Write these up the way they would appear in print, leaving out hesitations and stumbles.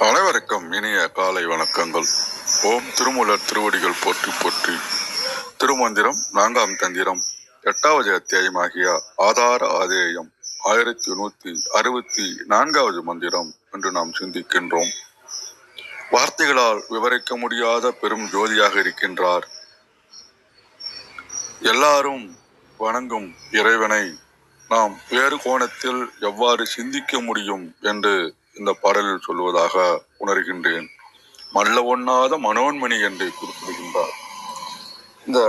அனைவருக்கும் இனிய காலை வணக்கங்கள். ஓம் திருமூலர் திருவடிகள் போற்றி போற்றி. திருமந்திரம் 4ஆம் தந்திரம் 8வது அத்தியாயமாகிய ஆதார ஆதேயம் 1164வது மந்திரம் என்று நாம் சிந்திக்கின்றோம். வார்த்தைகளால் விவரிக்க முடியாத பெரும் ஜோதியாக இருக்கின்றார். எல்லாரும் வணங்கும் இறைவனை நாம் வேறு கோணத்தில் எவ்வாறு சிந்திக்க முடியும் என்று இந்த பாடலில் சொல்வதாக உணர்கின்றேன். மல்ல ஒண்ணாத மனோன்மணி என்று குறிப்பிடுகின்றார். இந்த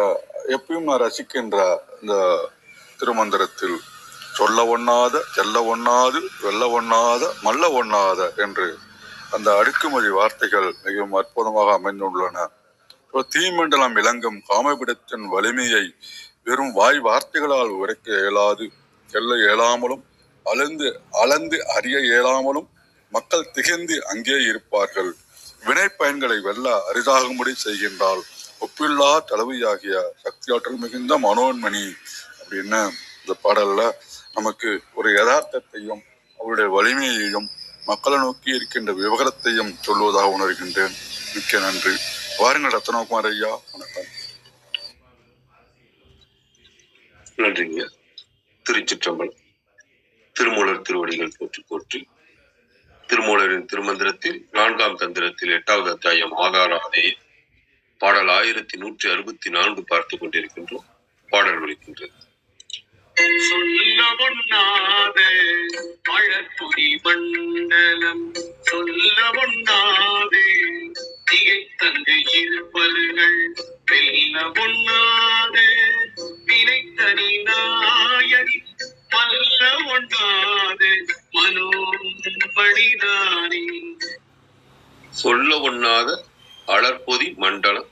எப்பயும் நான் ரசிக்கின்ற இந்த திருமந்திரத்தில் சொல்ல ஒண்ணாத, செல்ல ஒண்ணாது, வெல்ல ஒண்ணாத, மல்ல ஒண்ணாத என்று அந்த அடுக்குமொழி வார்த்தைகள் மிகவும் அற்புதமாக அமைந்துள்ளன. தீமண்டலம் இலங்கும் காமபிடத்தின் வலிமையை வெறும் வாய் வார்த்தைகளால் உரைக்க இயலாது, செல்ல இயலாமலும், அளந்து அறிய இயலாமலும் மக்கள் திகைந்து அங்கே இருப்பார்கள். வினை பயன்களை வெல்ல அரிதாகும்படி செய்கின்றால் ஒப்பில்லா தலைவியாகிய சக்தியாற்றல் மிகுந்த மனோன்மணி அப்படின்னு இந்த பாடல்ல நமக்கு ஒரு யதார்த்தத்தையும் அவருடைய வலிமையையும் மக்களை நோக்கி இருக்கின்ற விவகாரத்தையும் சொல்வதாக உணர்கின்றேன். மிக்க நன்றி. வாருங்கள் ரத்னகுமார் ஐயா. வணக்கம். நன்றிங்க. திருச்சிற்றம்பலம். திருமூலர் திருவடிகள் போற்றி போற்றி. திருமூலரின் திருமந்திரத்தில் 4ஆம் தந்திரத்தில் 8வது அத்தியாயம் ஆதார ஆதேயம் பாடல் 1164 பார்த்து கொண்டிருக்கின்றோம். பாடல் ஒலிக்கின்றது. சொல்ல ஒண்ணாத மழற்பொடி மண்டலம், சொல்ல ஒண்ணாத திகைத்தங்கு இருப்பல்கள், வெல்ல ஒண்ணாத வினைத்தனி நாயடி, மல்ல ஒண்ணாத மனோன்மணிதானே. சொல்ல ஒண்ணாத அழற்பொதி மண்டலம்,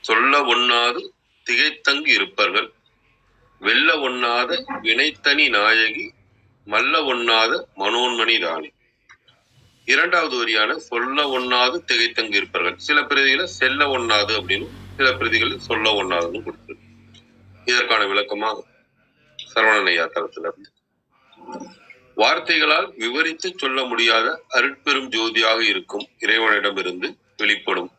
சொல்ல ஒண்ணாது திகைத்தங்கு இருப்பர்கள், வெல்ல ஒண்ணாத வினைத்தனி நாயகி, மல்ல ஒண்ணாத மனோன்மணி தானே. 2வது வரியான சொல்ல ஒண்ணாது திகைத்தங்கு இருப்பார்கள். சில பிரதிகளை செல்ல ஒண்ணாது அப்படின்னு, சில பிரதிகள் சொல்ல ஒண்ணாதுன்னு கொடுத்திருக்கு. இதற்கான விளக்கமா சரவணனையா தரத்துல இருந்து, வார்த்தைகளால் விவரித்து சொல்ல முடியாத அருட்பெரும் ஜோதியாக இருக்கும் இறைவனிடமிருந்து வெளிப்படும்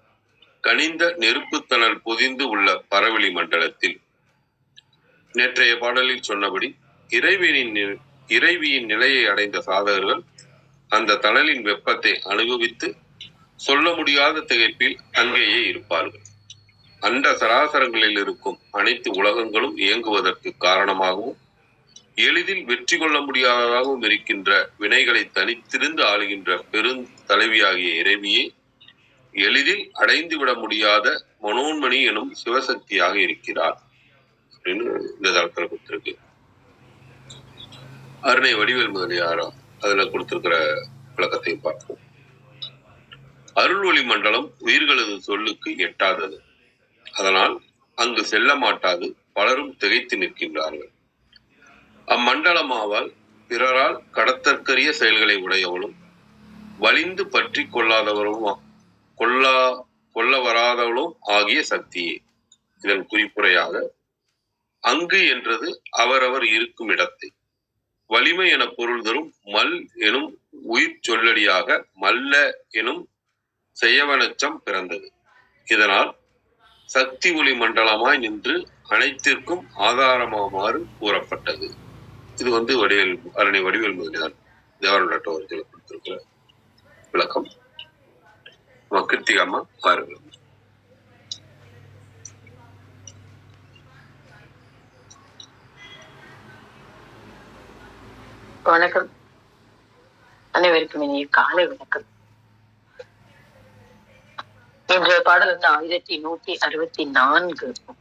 கனிந்த நெருப்புத்தணல் பொதிந்து உள்ள பரவெளி மண்டலத்தில் நேற்றைய பாடலில் சொன்னபடி இறைவியின் நிலையை அடைந்த சாதகர்கள் அந்த தணலின் வெப்பத்தை அனுபவித்து சொல்ல முடியாத திகைப்பில் அங்கேயே இருப்பார்கள். அண்ட சராசரங்களில் இருக்கும் அனைத்து உலகங்களும் இயங்குவதற்கு காரணமாகவும் எளிதில் வெற்றி கொள்ள முடியாததாகவும் இருக்கின்ற வினைகளை தனித்திருந்து ஆளுகின்ற பெருந்தலைவியாகிய இறைவியை எளிதில் அடைந்து விட முடியாத மனோன்மணி எனும் சிவசக்தியாக இருக்கிறார் அப்படின்னு இந்த தளத்துல கொடுத்திருக்கு. அருணை வடிவேல் முதலியாரா அதுல கொடுத்திருக்கிற விளக்கத்தையும் பார்ப்போம். அருள் ஒளி மண்டலம் உயிர்களது சொல்லுக்கு எட்டாதது. அதனால் அங்கு செல்ல மாட்டாது பலரும் திகைத்து நிற்கின்றார்கள். அம்மண்டலமாவால் பிறரால் கடத்தற்கரிய செயல்களை உடையவளும் வலிந்து பற்றி கொள்ள வராதவளும் ஆகிய சக்தியே. இதன் குறிப்புரையாக அங்கு என்றது அவரவர் இருக்கும் இடத்தை, வலிமை என பொருள் தரும் மல் எனும் உயிர் சொல்லடியாக மல்ல எனும் செய்யவனச்சம் பிறந்தது. இதனால் சக்தி ஒளி மண்டலமாய் நின்று அனைத்திற்கும் ஆதாரமாமாறு கூறப்பட்டது. இது அருணை வடிவேல் முதலியார் தேவரநாட்டவர்கள் கொடுத்திருக்கிற விளக்கம். கிருத்திகாமா பாருங்கள். வணக்கம். அனைவருக்கும் இனிய காலை வணக்கம். இன்றைய பாடல் 1164.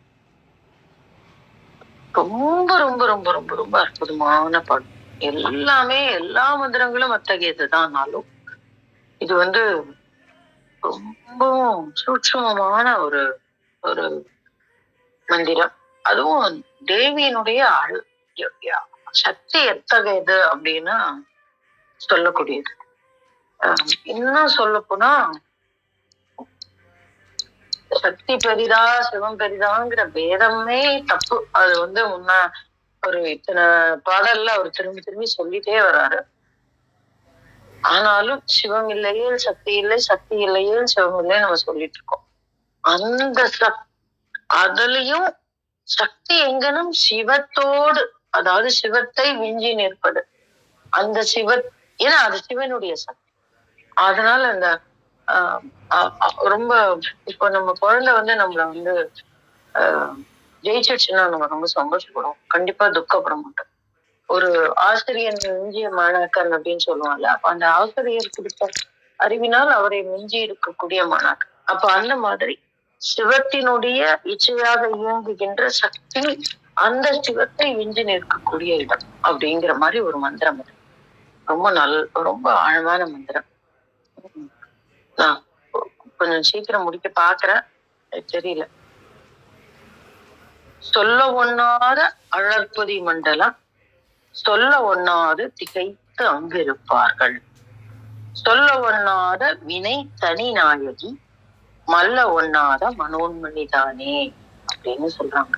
ரொம்ப ரொம்ப ரொம்ப ரொம்ப ரொம்ப அற்புதமான பாடல். எல்லாமே எல்லா மந்திரங்களும் அத்தகையதுதான்னாலும் இது ரொம்பவும் சூட்சமமான ஒரு ஒரு மந்திரம். அதுவும் தேவியினுடைய சக்தி எத்தகையது அப்படின்னு சொல்லக்கூடியது. இன்னும் சொல்ல போனா சக்தி பெரிதா சிவம் பெரிதாங்கிற பேதமே தப்பு. அது முன்ன ஒரு இத்தனை பாடல்ல அவர் திரும்பி திரும்பி சொல்லிட்டே வர்றாரு. ஆனாலும் சிவம் இல்லையே சக்தி இல்லை, சக்தி இல்லையே சிவம் இல்லையே நம்ம சொல்லிட்டு இருக்கோம். அந்த அதுலயும் சக்தி எங்கனும் சிவத்தோடு, அதாவது சிவத்தை விஞ்சி நிற்பது. அந்த ஏன்னா அது சிவனுடைய சக்தி. அதனால அந்த ரொம்ப இப்போ நம்ம குழந்தை நம்மள ஜெயிச்சிடுச்சுன்னா நம்ம ரொம்ப சந்தோஷப்படுவோம், கண்டிப்பா துக்கப்பட மாட்டோம். ஒரு ஆசிரியர் மிஞ்சிய மாணாக்கன் அப்படின்னு சொல்லுவாங்கல்ல, அப்ப அந்த ஆசிரியர் கொடுத்த அறிவினால் அவரை மிஞ்சி இருக்கக்கூடிய மாணாக்கன். அப்ப அந்த மாதிரி சிவத்தினுடைய இச்சையாக இயங்குகின்ற சக்தி அந்த சிவத்தை விஞ்சி நிற்கக்கூடிய இடம் அப்படிங்கிற மாதிரி ஒரு மந்திரம். ரொம்ப ரொம்ப ஆழமான மந்திரம். நான் கொஞ்சம் சீக்கிரம் முடிக்க பாக்குறேன், தெரியல. சொல்ல ஒண்ணாத அழற்பொதி மண்டலம், சொல்ல ஒண்ணாது திகைத்து அங்கிருப்பார்கள். சொல்ல ஒண்ணாத வினை தனி நாயகி, மல்ல ஒண்ணாத மனோன்மணிதானே அப்படின்னு சொல்றாங்க.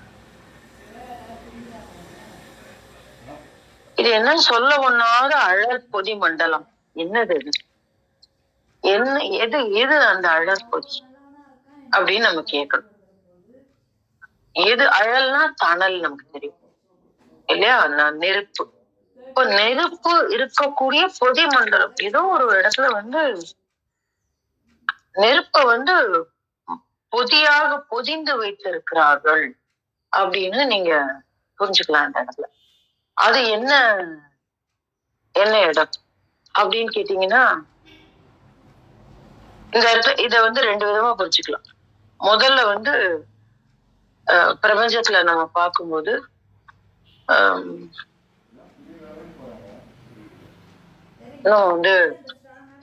இது என்ன சொல்ல ஒண்ணாத அழற்பொதி மண்டலம்? என்னது இது? என்ன எது அந்த அழற்பொதி அப்படின்னு நம்ம கேட்கணும். எது அழல்னா தணல் நமக்கு தெரியும் இல்லையா? நெருப்பு. இப்போ நெருப்பு இருக்கக்கூடிய பொதி மண்டலம், ஏதோ ஒரு இடத்துல நெருப்ப பொதியாக பொதிந்து வைத்திருக்கிறார்கள் அப்படின்னு நீங்க புரிஞ்சுக்கலாம். அந்த இடத்துல அது என்ன இடம் அப்படின்னு கேட்டீங்கன்னா, இந்த இடத்துல இத ரெண்டு விதமா புரிஞ்சுக்கலாம். முதல்ல பிரபஞ்சத்துல நம்ம பார்க்கும்போது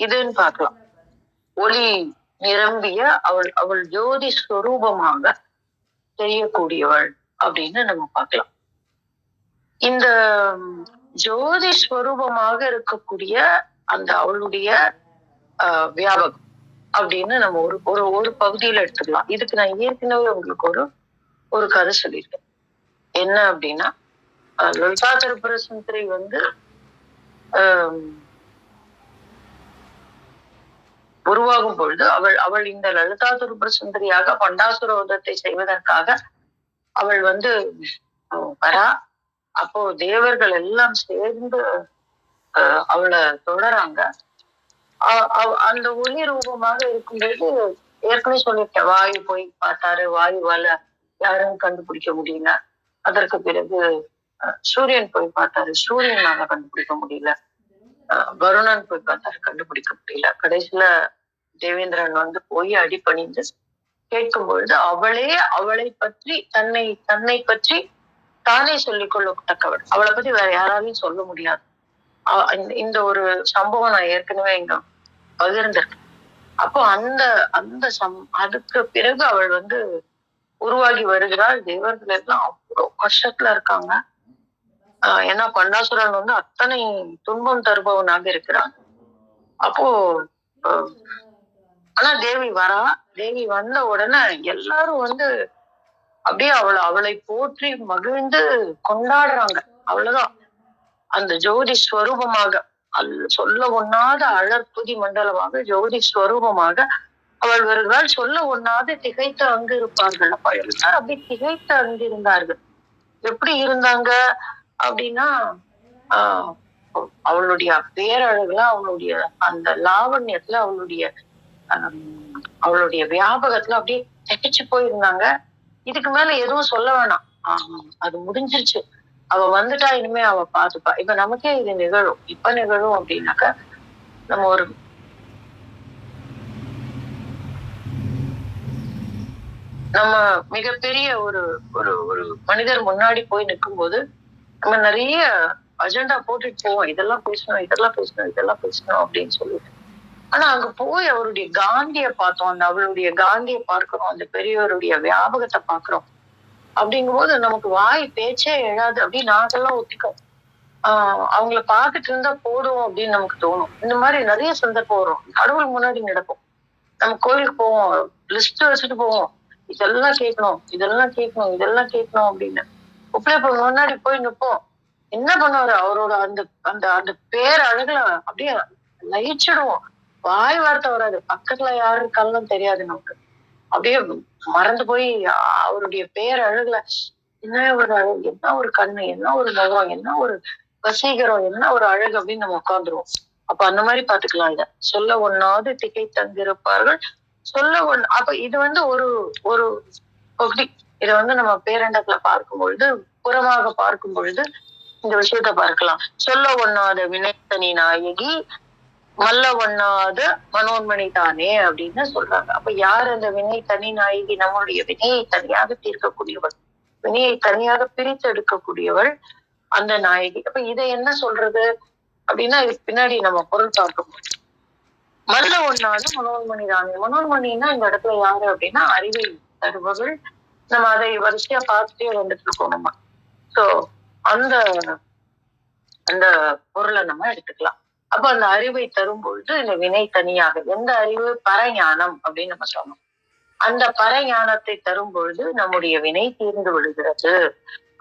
இதுன்னு பார்க்கலாம். ஒளி நிரம்பிய அவள் ஜோதி ஸ்வரூபமாக தெரியக்கூடியவள் அப்படின்னு நம்ம பார்க்கலாம். இந்த ஜோதி ஸ்வரூபமாக இருக்கக்கூடிய அந்த அவளுடைய வியாபகம் அப்படின்னு நம்ம ஒரு பகுதியில எடுத்துக்கலாம். இதுக்கு நான் ஏற்கனவே உங்களுக்கு ஒரு கதை சொல்லியிருக்கேன். என்ன அப்படின்னா, லலிதா திரிபுர சுந்தரி உருவாகும் பொழுது அவள் இந்த லலிதா திரிபுர சுந்தரியாக பண்டாசுர வதத்தை செய்வதற்காக அவள் வரா. அப்போ தேவர்கள் எல்லாம் சேர்ந்து அவளை தொடராங்க. அந்த ஒளி ரூபமாக இருக்கும்போது ஏற்கனவே சொல்லியிருக்கேன், வாயு போய் பார்த்தாரு, வாயுவால யாரும் கண்டுபிடிக்க முடியல. அதற்கு பிறகு சூரியன் போய் பார்த்தாரு, சூரியனால கண்டுபிடிக்க முடியல. வருணன் போய் பார்த்தாரு, கண்டுபிடிக்க முடியல. கடைசியில தேவேந்திரன் போய் அடிபணிந்து கேட்கும் பொழுது அவளை பற்றி தன்னை பற்றி தானே சொல்லிக் கொள்ளத்தக்கவள், அவளை பத்தி வேற யாராலையும் சொல்ல முடியாது. இந்த ஒரு சம்பவம் நான் ஏற்கனவே இங்க பகிர்ந்திருக்கேன். அப்போ அதுக்கு பிறகு அவள் உருவாகி வருகிறாள். தேவர்கள் எல்லாம் அவ்வளவு கஷ்டத்துல இருக்காங்க. ஏன்னா பண்டாசுரன் அத்தனை துன்பம் தருபவனாக இருக்கிறான். அப்போ ஆனா தேவி வரா. தேவி வந்த உடனே எல்லாரும் அப்படியே அவளை போற்றி மகிழ்ந்து கொண்டாடுறாங்க. அவ்வளவுதான். அந்த ஜோதி ஸ்வரூபமாக சொல்ல ஒண்ணாத அழற்புதி மண்டலமாக ஜோதி ஸ்வரூபமாக அவள் வருகிறாள். சொல்ல ஒண்ணாது திகைத்து அங்கு இருப்பார்கள். அப்ப எல்லாரும் அப்படி திகைத்து அங்கு இருந்தார்கள். எப்படி இருந்தாங்க அப்படின்னா, அவளுடைய பேரழகுல, அவளுடைய அந்த லாவண்யத்துல, அவளுடைய வியாபகத்துல அப்படியே திகைச்சு போயிருந்தாங்க. இதுக்கு மேல எதுவும் சொல்ல வேணாம், அது முடிஞ்சிருச்சு, அவ வந்துட்டா, இனிமே அவ பாத்துப்பா. இப்ப நமக்கே இது நிகழும். இப்ப நிகழும் அப்படின்னாக்க, நம்ம நம்ம மிகப்பெரிய ஒரு ஒரு மனிதர் முன்னாடி போய் நிற்கும் போது நம்ம நிறைய அஜெண்டா போட்டுட்டு போவோம், இதெல்லாம் பேசணும், இதெல்லாம் பேசணும், இதெல்லாம் பேசணும் அப்படின்னு சொல்லிட்டு. ஆனா அங்க போய் அவருடைய காந்திய பார்த்தோம், அவளுடைய காந்திய பார்க்கிறோம், அந்த பெரியவருடைய வியாபகத்தை பாக்குறோம். அப்படிங்கும் போது நமக்கு வாய் பேச்சே எழாது. அப்படி நாங்கெல்லாம் ஒத்துக்கோம். அவங்கள பார்த்துட்டு இருந்தா போதும் அப்படின்னு நமக்கு தோணும். இந்த மாதிரி நிறைய சந்தர்ப்பம் வரும். கடவுள் முன்னாடி நடக்கும். நம்ம கோயிலுக்கு போவோம், லிஸ்ட் வச்சுட்டு போவோம். இதெல்லாம் கேட்கணும், இதெல்லாம் கேட்கணும், இதெல்லாம் கேட்கணும் அப்படின்னு. உப்பிலியப்பன் முன்னாடி போய் நிப்போம். என்ன பண்ணுவாரு? அவரோட அந்த அந்த அந்த பேர் அழகுல அப்படியே லயிச்சிடுவோம். வாய் வார்த்தை வராது. பக்கத்துல யாரு இருக்காலும் தெரியாது நமக்கு. அப்படியே மறந்து போய் அவருடைய பேர் அழகுல என்ன ஒரு அழகு, என்ன ஒரு கண்ணு, என்ன ஒரு முகம், என்ன ஒரு வசீகரம், என்ன ஒரு அழகு அப்படின்னு நம்ம உட்காந்துருவோம். அப்ப அந்த மாதிரி பாத்துக்கலாம். இத சொல்ல ஒண்ணாவது திகை தந்திருப்பார்கள் சொல்ல ஒண்ணு. அப்ப இது ஒரு ஒரு பகுதி. இத நம்ம பேரண்டத்துல பார்க்கும் பொழுது, புறமாக பார்க்கும் பொழுது இந்த விஷயத்த பார்க்கலாம். சொல்ல ஒண்ணாத வினைத்தனி நாயகி மல்ல ஒண்ணாத மனோன்மணி தானே அப்படின்னு சொல்றாங்க. அப்ப யார் அந்த வினை தனி நாயகி? நம்மளுடைய வினையை தனியாக தீர்க்கக்கூடியவள், வினையை தனியாக பிரித்து எடுக்கக்கூடியவள் அந்த நாயகி. அப்ப இதை என்ன சொல்றது அப்படின்னா, இதுக்கு பின்னாடி நம்ம பொருள் பார்க்கணும். மல்ல ஒண்ணாத மனோன்மணி தானே. மனோன்மணின்னா இந்த இடத்துல யாரு அப்படின்னா அறிவை தருபவள். நம்ம அதை வரிசையா பார்த்துட்டே வந்துட்டு இருக்கோம் நம்ம. சோ அந்த அந்த பொருளை நம்ம எடுத்துக்கலாம். அப்ப அந்த அறிவை தரும் பொழுது இந்த வினை தனியாக, எந்த அறிவு? பரஞானம் அப்படின்னு நம்ம சொன்னோம். அந்த பரஞானத்தை தரும் பொழுது நம்முடைய வினை தீர்ந்து விடுகிறது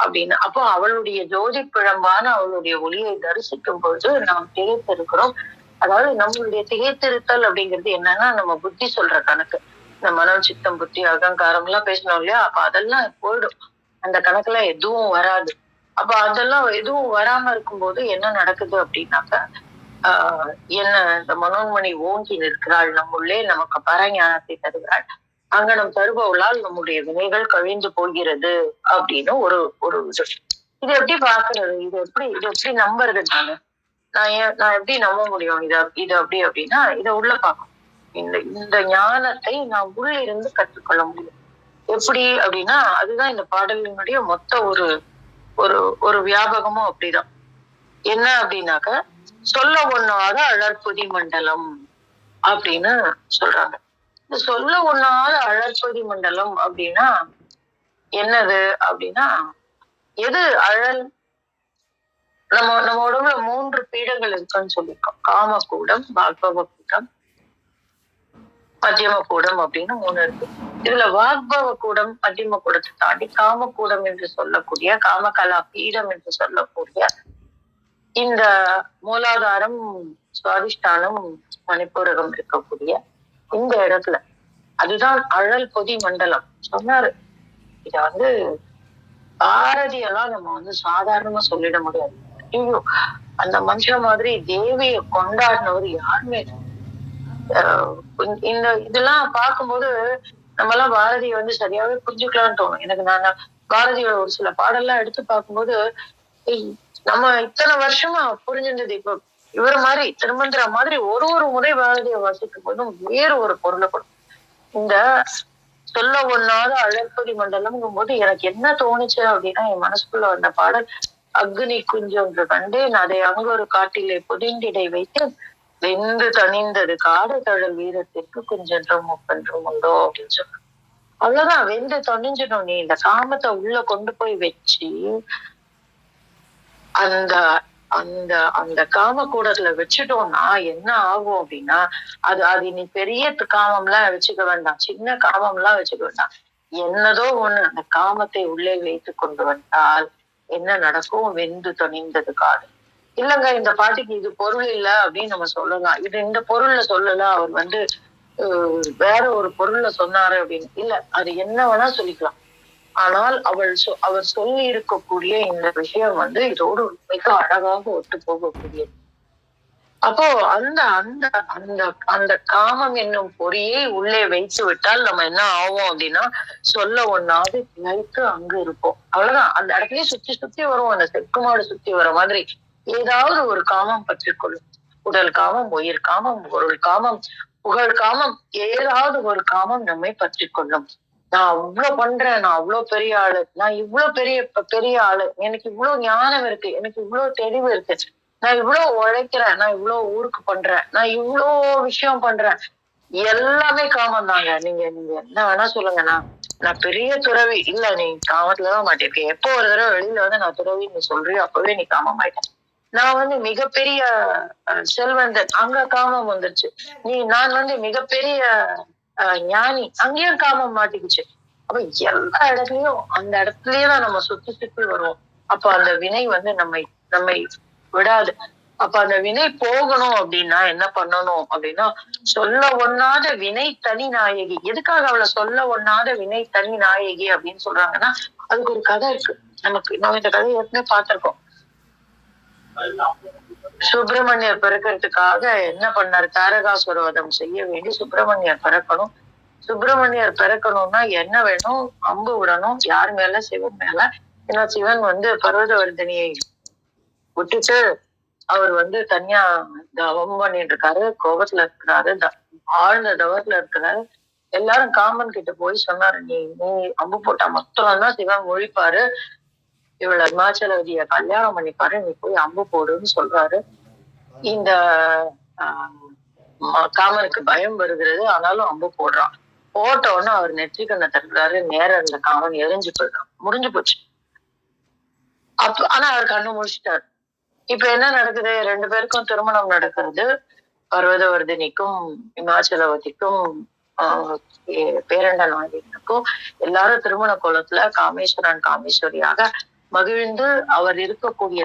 அப்படின்னு. அப்போ அவளுடைய ஜோதி பிழம்பான அவளுடைய ஒளியை தரிசிக்கும் பொழுது நாம் திகைத்திருக்கிறோம். அதாவது நம்மளுடைய திகைத்திருத்தல் அப்படிங்கிறது என்னன்னா, நம்ம புத்தி சொல்ற கணக்கு. இந்த மனம், சித்தம், புத்தி, அகங்காரம் எல்லாம் பேசணும் இல்லையா? அப்ப அதெல்லாம் போயிடும். அந்த கணக்குல எதுவும் வராது. அப்ப அதெல்லாம் எதுவும் வராம இருக்கும்போது என்ன நடக்குது அப்படின்னாக்க, என்ன இந்த மனோன்மணி ஓங்கி நிற்கிறாள் நம்முள்ளே, நமக்கு பரஞானத்தை தருகிறாள். அங்கனம் தருபவளால் நம்முடைய வினைகள் கழிந்து போகிறது அப்படின்னு ஒரு ஒரு இது. இது எப்படி பாக்குறது? இது எப்படி நம்புறது? நான் எப்படி நம்ப முடியும் இது அப்படி அப்படின்னா, இதை உள்ள பார்க்கணும். இந்த ஞானத்தை நான் உள்ள இருந்து கற்றுக்கொள்ள முடியும். எப்படி அப்படின்னா, அதுதான் இந்த பாடலினுடைய மொத்த ஒரு ஒரு ஒரு வியாபகமும் அப்படிதான். என்ன அப்படின்னாக்க, சொல்ல ஒண்ணாத அழற்பொதி மண்டலம் அப்படின்னு சொல்றாங்க. இந்த சொல்ல ஒண்ணாத அழற்பொதி மண்டலம் அப்படின்னா என்னது அப்படின்னா, எது அழல்? நம்ம உடம்புல 3 பீடங்கள் இருக்குன்னு சொல்லியிருக்கோம். காமக்கூடம், வாக்பவ கூடம், மத்தியம கூடம் அப்படின்னு 3 இருக்கு. இதுல வாக்பவ கூடம், மத்தியம கூடத்தை தாண்டி காமக்கூடம் என்று சொல்லக்கூடிய, காமகலா பீடம் என்று சொல்லக்கூடிய இந்த மூலாதாரம், சுவாதிஷ்டானம், மணிப்பூரகம் இருக்கக்கூடிய இந்த இடத்துல, அதுதான் அழல் பொதி மண்டலம் சொன்னாரு. இத பாரதியெல்லாம் நம்ம சாதாரணமா சொல்லிட முடியாது. ஐயோ, அந்த மனுஷன் மாதிரி தேவியை கொண்டாடினவர் யாருமே இல்லை. இந்த இதெல்லாம் பார்க்கும்போது நம்ம எல்லாம் பாரதியை சரியாவே புரிஞ்சுக்கலாம்னு தோணும் எனக்கு. நான் பாரதியோட ஒரு சில பாடல்லாம் எடுத்து பார்க்கும்போது, நம்ம இத்தனை வருஷமா புரிஞ்சிருந்தது இப்ப இவர் மாதிரி திருமந்திர மாதிரி ஒரு முறை பாரதியை வாசிக்கும் போதும் வேறு ஒரு பொருளை கொடுக்கும். இந்த சொல்ல ஒண்ணாத அழற்பொதி மண்டலம்ங்கும் போது எனக்கு என்ன தோணுச்சு அப்படின்னா, என் மனசுக்குள்ள வந்த பாடல், அக்னி குஞ்சொன்று கண்டேன் அதை அங்கு ஒரு காட்டிலே புதிண்டிடை வைத்து வெந்து தணிந்தது காடு தழல் வீரத்திற்கு குஞ்சென்றும் முப்பென்றும் உண்டோ அப்படின்னு சொல்ற. அவ்வளவுதான், வெந்து தணிஞ்சிடும். நீ இந்த காமத்தை உள்ள கொண்டு போய் வச்சு அந்த அந்த அந்த காம கூடத்துல வச்சுட்டோம்னா என்ன ஆகும் அப்படின்னா, அது நீ பெரிய காமம் எல்லாம் வச்சுக்க வேண்டாம், சின்ன காமம் எல்லாம் வச்சுக்க வேண்டாம். என்னதோ ஒண்ணு அந்த காமத்தை உள்ளே வைத்து கொண்டு வந்தால் என்ன நடக்கும்? வெந்து தணிந்தது காடு. இல்லங்க, இந்த பாட்டுக்கு இது பொருள் இல்ல அப்படின்னு நம்ம சொல்லலாம். இது இந்த பொருள்ல சொல்லல, அவர் வேற ஒரு பொருள்ல சொன்னாரு அப்படின்னு. இல்ல, அது என்ன வேணா சொல்லிக்கலாம். ஆனால் அவர் சொல்லி இருக்கக்கூடிய இந்த விஷயம் இதோடு மிக அழகாக ஒத்து போகக்கூடியது. அப்போ அந்த அந்த அந்த அந்த காமம் என்னும் பொறியை உள்ளே வைத்து விட்டால் நம்ம என்ன ஆகும் அப்படின்னா, சொல்ல ஒண்ணாவது நினைத்து அங்கு இருப்போம். அவ்வளவுதான். அந்த இடத்துலயே சுத்தி வரும். அந்த செக்குமாடு சுத்தி வர மாதிரி ஏதாவது ஒரு காமம் பற்றிக்கொள்ளும். உடல் காமம், உயிர் காமம், பொருள் காமம், புகழ் காமம், ஏதாவது ஒரு காமம் நம்மை பற்றி கொள்ளும். நான் அவ்வளவு பண்றேன், நான் அவ்வளவு பெரிய ஆளு, நான் இவ்வளவு பெரிய ஆளு, எனக்கு இவ்வளவு ஞானம் இருக்கு, எனக்கு இவ்வளவு தெளிவு இருக்கு, நான் இவ்வளவு உழைக்கிறேன், நான் இவ்வளவு ஊருக்கு பண்றேன், நான் இவ்வளவு விஷயம் பண்றேன். எல்லாமே காமம் தாங்க. நீங்க என்ன வேணா சொல்லுங்க. நான் பெரிய துறவி இல்ல, நீ காமத்துலதான் மாட்டேன். எப்போ ஒரு தடவை வெளியில நான் துறவி நீ சொல்றியோ அப்பவே நீ காமம் ஆயிட்ட. நான் வந்து மிகப்பெரிய செல்வந்தன், அங்க காமம் வந்துருச்சு. நான் வந்து மிகப்பெரிய ஞானி, அங்கேயும் காமம் மாட்டிக்கிச்சு. அப்ப எல்லா இடத்துலயும் அந்த இடத்துலயே தான் நம்ம சுத்தி சுத்தி வருவோம். அப்ப அந்த வினை வந்து நம்மை நம்மை விடாது. அப்ப அந்த வினை போகணும் அப்படின்னா என்ன பண்ணணும் அப்படின்னா, சொல்ல ஒண்ணாத வினை தனி நாயகி. எதுக்காக அவளை சொல்ல ஒண்ணாத வினை தனி நாயகி அப்படின்னு சொல்றாங்கன்னா, அதுக்கு ஒரு கதை இருக்கு. நம்ம இந்த கதையை ஏற்கனவே பார்த்திருக்கோம். சுப்பிரமணியர் பிறக்கிறதுக்காக என்ன பண்ணாரு? தாரகாசுர வதம் செய்ய வேண்டி சுப்பிரமணியர் பிறக்கணும். சுப்பிரமணியர் பிறக்கணும்னா என்ன வேணும்? அம்பு விடணும். யார் மேல? சிவன் மேல. ஏன்னா சிவன் வந்து பர்வதவர்தினியை விட்டுட்டு அவர் வந்து தனியா தவம் பண்ணிட்டு இருக்காரு, கோபத்துல இருக்கிறாரு, ஆழ்ந்த தவத்துல இருக்கிறாரு. எல்லாரும் காமன் கிட்ட போய் சொன்னாரு, நீ அம்பு போட்டா மொத்தம் தான் சிவன் ஒழிப்பாரு, இவள அருணாச்சலவதிய கல்யாணம் பண்ணிப்பாரு, நீ போய் அம்பு போடுன்னு சொல்றாரு. இந்த காமனுக்கு பயம் வருகிறது, ஆனாலும் அம்பு போடுறான். போட்ட உடனே அவர் நெற்றிக்கண்ணை தட்டுறாரு, நேரம் இருந்த காமன் எரிஞ்சு போயிடுறான். முடிஞ்சு போச்சு. ஆனா அவர் கண்ணு முடிச்சிட்டாரு. இப்ப என்ன நடக்குது? 2 பேருக்கும் திருமணம் நடக்கிறது. பர்வதவர்தினிக்கும் இமாச்சலவதிக்கும் பேரண்ட நாயகனுக்கும் எல்லாரும் திருமண கோலத்துல காமேஸ்வரன் காமேஸ்வரியாக மகிழ்ந்து அவர் இருக்கக்கூடிய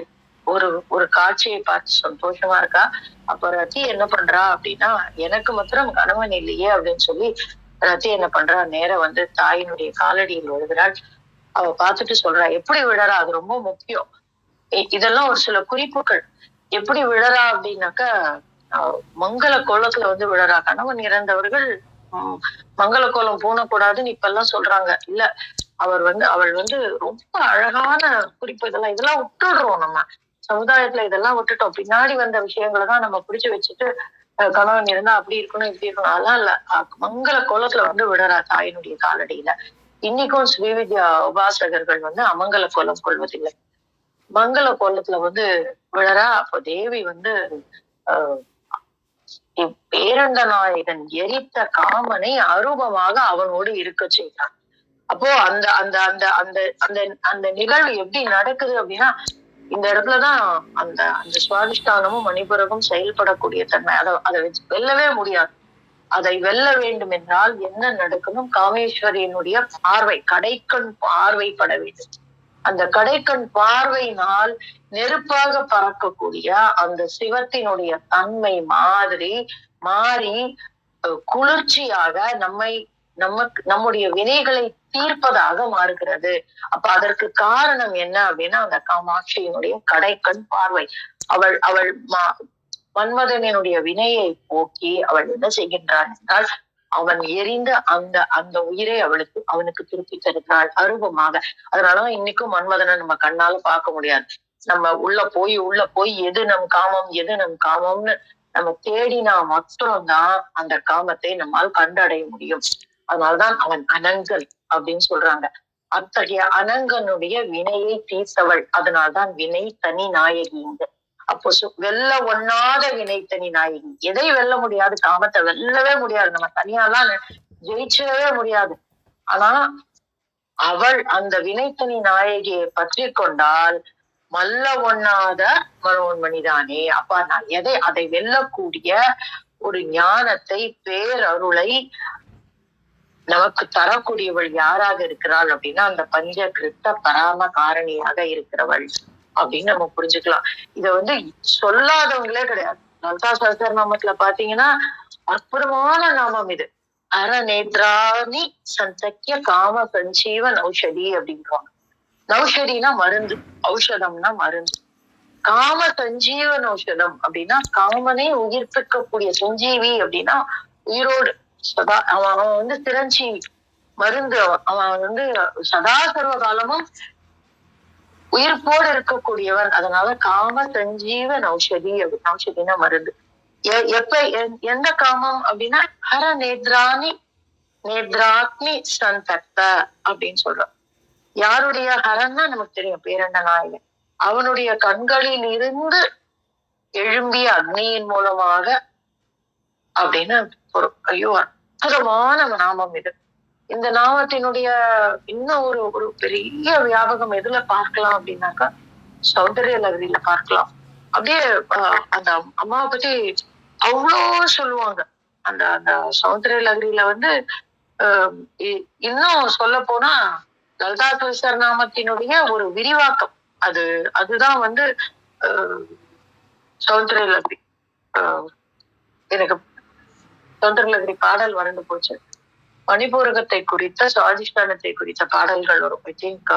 ஒரு காட்சியை பார்த்து சந்தோஷமா இருக்கா. அப்ப ரத்தி என்ன பண்றா அப்படின்னா, எனக்கு மாத்திரம் கணவன் இல்லையே அப்படின்னு சொல்லி ரத்தி என்ன பண்றா, நேரம் வந்து தாயினுடைய காலடியில் விழுகிறாள். அவ பார்த்துட்டு சொல்றா, எப்படி விழறா, அது ரொம்ப முக்கியம். இதெல்லாம் ஒரு சில குறிப்புகள். எப்படி விழறா அப்படின்னாக்கா, மங்கள கோலத்துல வந்து விழறா. கணவன் இறந்தவர்கள் மங்கள கோலம் பூணக்கூடாதுன்னு இப்ப எல்லாம் சொல்றாங்க. இல்ல, அவள் வந்து ரொம்ப அழகான குறிப்பு. இதெல்லாம் விட்டுடுறோம் நம்ம சமுதாயத்துல, இதெல்லாம் விட்டுட்டோம். பின்னாடி வந்த விஷயங்களைதான் நம்ம பிடிச்சு வச்சுட்டு கணவன் இருந்தா அப்படி இருக்கணும் இப்படி இருக்கணும், அதெல்லாம் இல்ல. மங்கள கோலத்துல வந்து விழறா தாயினுடைய காலடியில. இன்னைக்கும் ஸ்ரீவித்யா உபாசகர்கள் வந்து அமங்கல கோலம் கொள்வதில்லை, மங்கள கோலத்துல வந்து விழறா. அப்போ தேவி வந்து பேரண்ட நாயகன் எரித்த காமனை அரூபமாக அவனோடு இருக்க செய்தான். அப்போ அந்த அந்த அந்த அந்த அந்த அந்த நிகழ்வு எப்படி நடக்குது அப்படின்னா, இந்த இடத்துலதான் அந்த அந்த சுவாதிஷ்டானமும் மணிபுரமும் செயல்படக்கூடிய தன்மை. அதை வச்சு வெல்லவே முடியாது. அதை வெல்ல வேண்டும் என்றால் என்ன நடக்கணும்? காமேஸ்வரியினுடைய பார்வை, கடைக்கண் பார்வைப்பட வேண்டும். அந்த கடைக்கண் பார்வையினால் நெருப்பாக பறக்கக்கூடிய அந்த சிவத்தினுடைய தன்மை மாறி குளிர்ச்சியாக நம்முடைய வினைகளை தீர்ப்பதாக மாறுகிறது. அப்ப அதற்கு காரணம் என்ன அப்படின்னா, அந்த காமாட்சியினுடைய கடைக்கண் பார்வை. அவள் மன்மதனுடைய வினையை போக்கி அவள் என்ன செய்கின்றாள் என்றால், அவன் எரிந்த அந்த உயிரை அவனுக்கு திருப்பி தருகிறாள் அரூபமாக. அதனாலதான் இன்னைக்கும் மன்மதனை நம்ம கண்ணால பார்க்க முடியாது. நம்ம உள்ள போய் எது நம் காமம்னு நம்ம தேடினா மாத்திரம்தான் அந்த காமத்தை நம்மால் கண்டடைய முடியும். அதனால்தான் அவன் அனங்கன் அப்படின்னு சொல்றாங்க. அத்தகைய அனங்கனுடைய வினையை தீர்த்தவள். அதனால்தான் வினை தனி நாயகி. அப்போ வெல்ல ஒண்ணாத வினை தனி நாயகி. எதை வெல்ல முடியாது? காமத்தை வெல்லவே முடியாது. நம்ம தனியாலாம் ஜெயிச்சவே முடியாது. ஆனா அவள் அந்த வினைத்தனி நாயகியை பற்றி கொண்டால் மல்ல ஒண்ணாத மனோன்மணிதானே. அப்ப நான் அதை வெல்லக்கூடிய ஒரு ஞானத்தை, பேரருளை நமக்கு தரக்கூடியவள் யாராக இருக்கிறாள் அப்படின்னா, அந்த பஞ்ச கிருத்த பராம காரணியாக இருக்கிறவள் அப்படின்னு நம்ம புரிஞ்சுக்கலாம். இத வந்து சொல்லாதவங்களே கிடையாது. லலிதா சஹஸ்ரநாமத்துல பாத்தீங்கன்னா அற்புதமான நாமம் இது. அரநேத்ராணி சந்தக்கிய காம சஞ்சீவ நௌஷதி அப்படின்றாங்க. நௌஷதினா மருந்து, ஔஷதம்னா மருந்து. காம சஞ்சீவன் ஔஷதம் அப்படின்னா காமனை உயிர்ப்பிக்கக்கூடிய. சஞ்சீவி அப்படின்னா உயிரோடு சதா, அவன் வந்து சிரஞ்சீவி மருந்து. அவன் வந்து சதா சர்வ காலமும் உயிர்ப்போடு இருக்கக்கூடியவன். அதனால காம சஞ்சீவன் ஔஷதி அப்படின்னு. ஔஷதினா மருந்து. எந்த காமம் அப்படின்னா ஹர நேத்ராக்னி சந்தக்த அப்படின்னு சொல்றான். யாருடைய ஹரன்னா நமக்கு தெரியும், பேரண்ட நாயகன். அவனுடைய கண்களில் இருந்து எழும்பிய அக்னியின் மூலமாக அப்படின்னு ஐயோ அற்புதமான நாமம் இது. இந்த நாமத்தினுடைய இன்னும் ஒரு பெரிய வியாபகம் எதுல பார்க்கலாம் அப்படின்னாக்கா, சௌந்தரிய லகரியில பார்க்கலாம். அப்படியே அந்த அம்மாவை பத்தி அவ்வளோ சொல்லுவாங்க. அந்த அந்த சௌந்தர லகரியில வந்து இன்னும் சொல்ல போனா லலிதா சகஸ்ரநாமத்தினுடைய ஒரு விரிவாக்கம். அதுதான் வந்து சௌந்தர லகரி. எனக்கு சௌந்தர லகரி பாடல் வறண்டு போச்சு. மணிபூரகத்தை குறித்த சுவாதிஷ்டானத்தை குறித்த பாடல்கள் வரும். ஐ திங்க்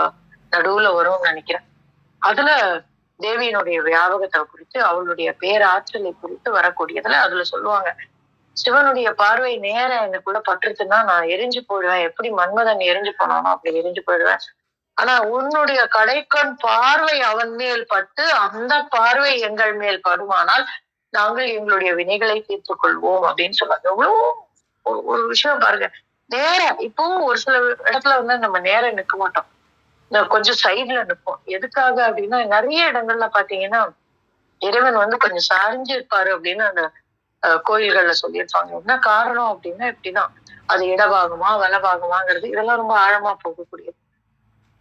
நடுவுல வரும்னு நினைக்கிறேன். அதுல தேவியினுடைய வியாபகத்தை குறித்து, அவளுடைய பேராற்றலை குறித்து வரக்கூடியதுல அதுல சொல்லுவாங்க, சிவனுடைய பார்வை நேரம் எனக்குள்ள பட்டுருச்சுன்னா நான் எரிஞ்சு போயிடுவேன். எப்படி மன்மதன் எரிஞ்சு போனானோ அப்படி எரிஞ்சு போயிடுவேன். ஆனா உன்னுடைய கடைக்கண் பார்வை அவன் மேல் பட்டு அந்த பார்வை எங்கள் மேல் படுமானால் நாங்கள் எங்களுடைய வினைகளை தீர்த்துக் கொள்வோம் அப்படின்னு சொல்லுவாங்க. எவ்வளவு ஒரு விஷயம் பாருங்க. நேரம் இப்பவும் ஒரு சில இடத்துல வந்து நம்ம நேரம் நிற்க மாட்டோம். கொஞ்சம் சைட்ல நிற்போம். எதுக்காக அப்படின்னா நிறைய இடங்கள்ல பாத்தீங்கன்னா இறைவன் வந்து கொஞ்சம் சார்ந்து இருப்பாரு அப்படின்னு அந்த கோயில்கள்ல சொல்லியிருப்பாங்க. என்ன காரணம் அப்படின்னா இப்படிதான். அது இடபாகமா வலபாகமாங்கிறது இதெல்லாம் ரொம்ப ஆழமா போகக்கூடியது.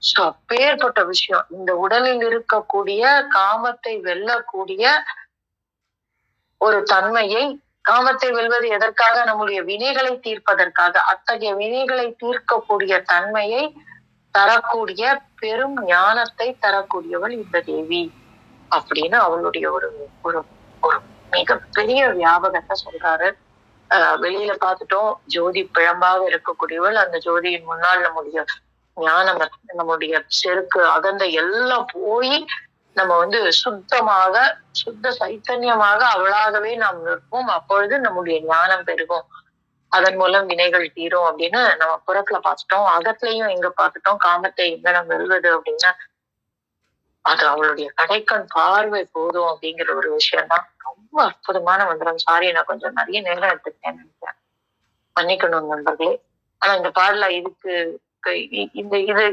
சோ அப்பேற்பட்ட விஷயம். இந்த உடலில் இருக்கக்கூடிய காமத்தை வெல்லக்கூடிய ஒரு தன்மையை, காமத்தை வெல்வது எதற்காக? நம்முடைய வினைகளை தீர்ப்பதற்காக. அத்தகைய வினைகளை தீர்க்கக்கூடிய தன்மையை தரக்கூடிய பெரும் ஞானத்தை தரக்கூடியவள் இந்த தேவி அப்படின்னு அவளுடைய ஒரு ஒரு ஒரு மிகப்பெரிய வியாபகத்தை சொல்றாரு. வெளியில பார்த்துட்டோம் ஜோதி பிழம்பாக இருக்கக்கூடியவள். அந்த ஜோதியின் முன்னால் நம்முடைய ஞானம், நம்முடைய செருக்கு அகந்த எல்லாம் போய் நம்ம வந்து சுத்தமாக சுத்த சைத்தன்யமாக அவளாகவே நாம் நிற்போம். அப்பொழுது நம்முடைய ஞானம் பெருகும். அதன் மூலம் வினைகள் தீரும் அப்படின்னு நம்ம புறத்துல பார்த்துட்டோம். அகத்திலையும் எங்க பார்த்துட்டோம் காமத்தை எங்க நம்ம வெல்வது அப்படின்னா அது அவளுடைய கடைக்கண் பார்வை போதும் அப்படிங்கிற ஒரு விஷயம் தான். ரொம்ப அற்புதமான மந்திரம். சாரி, நான் கொஞ்சம் நிறைய நேரம் எடுத்துக்கிட்டேன்னு நினைக்கிறேன், மன்னிக்கணும் நண்பர்களே. ஆனா இந்த பாடல இதுக்கு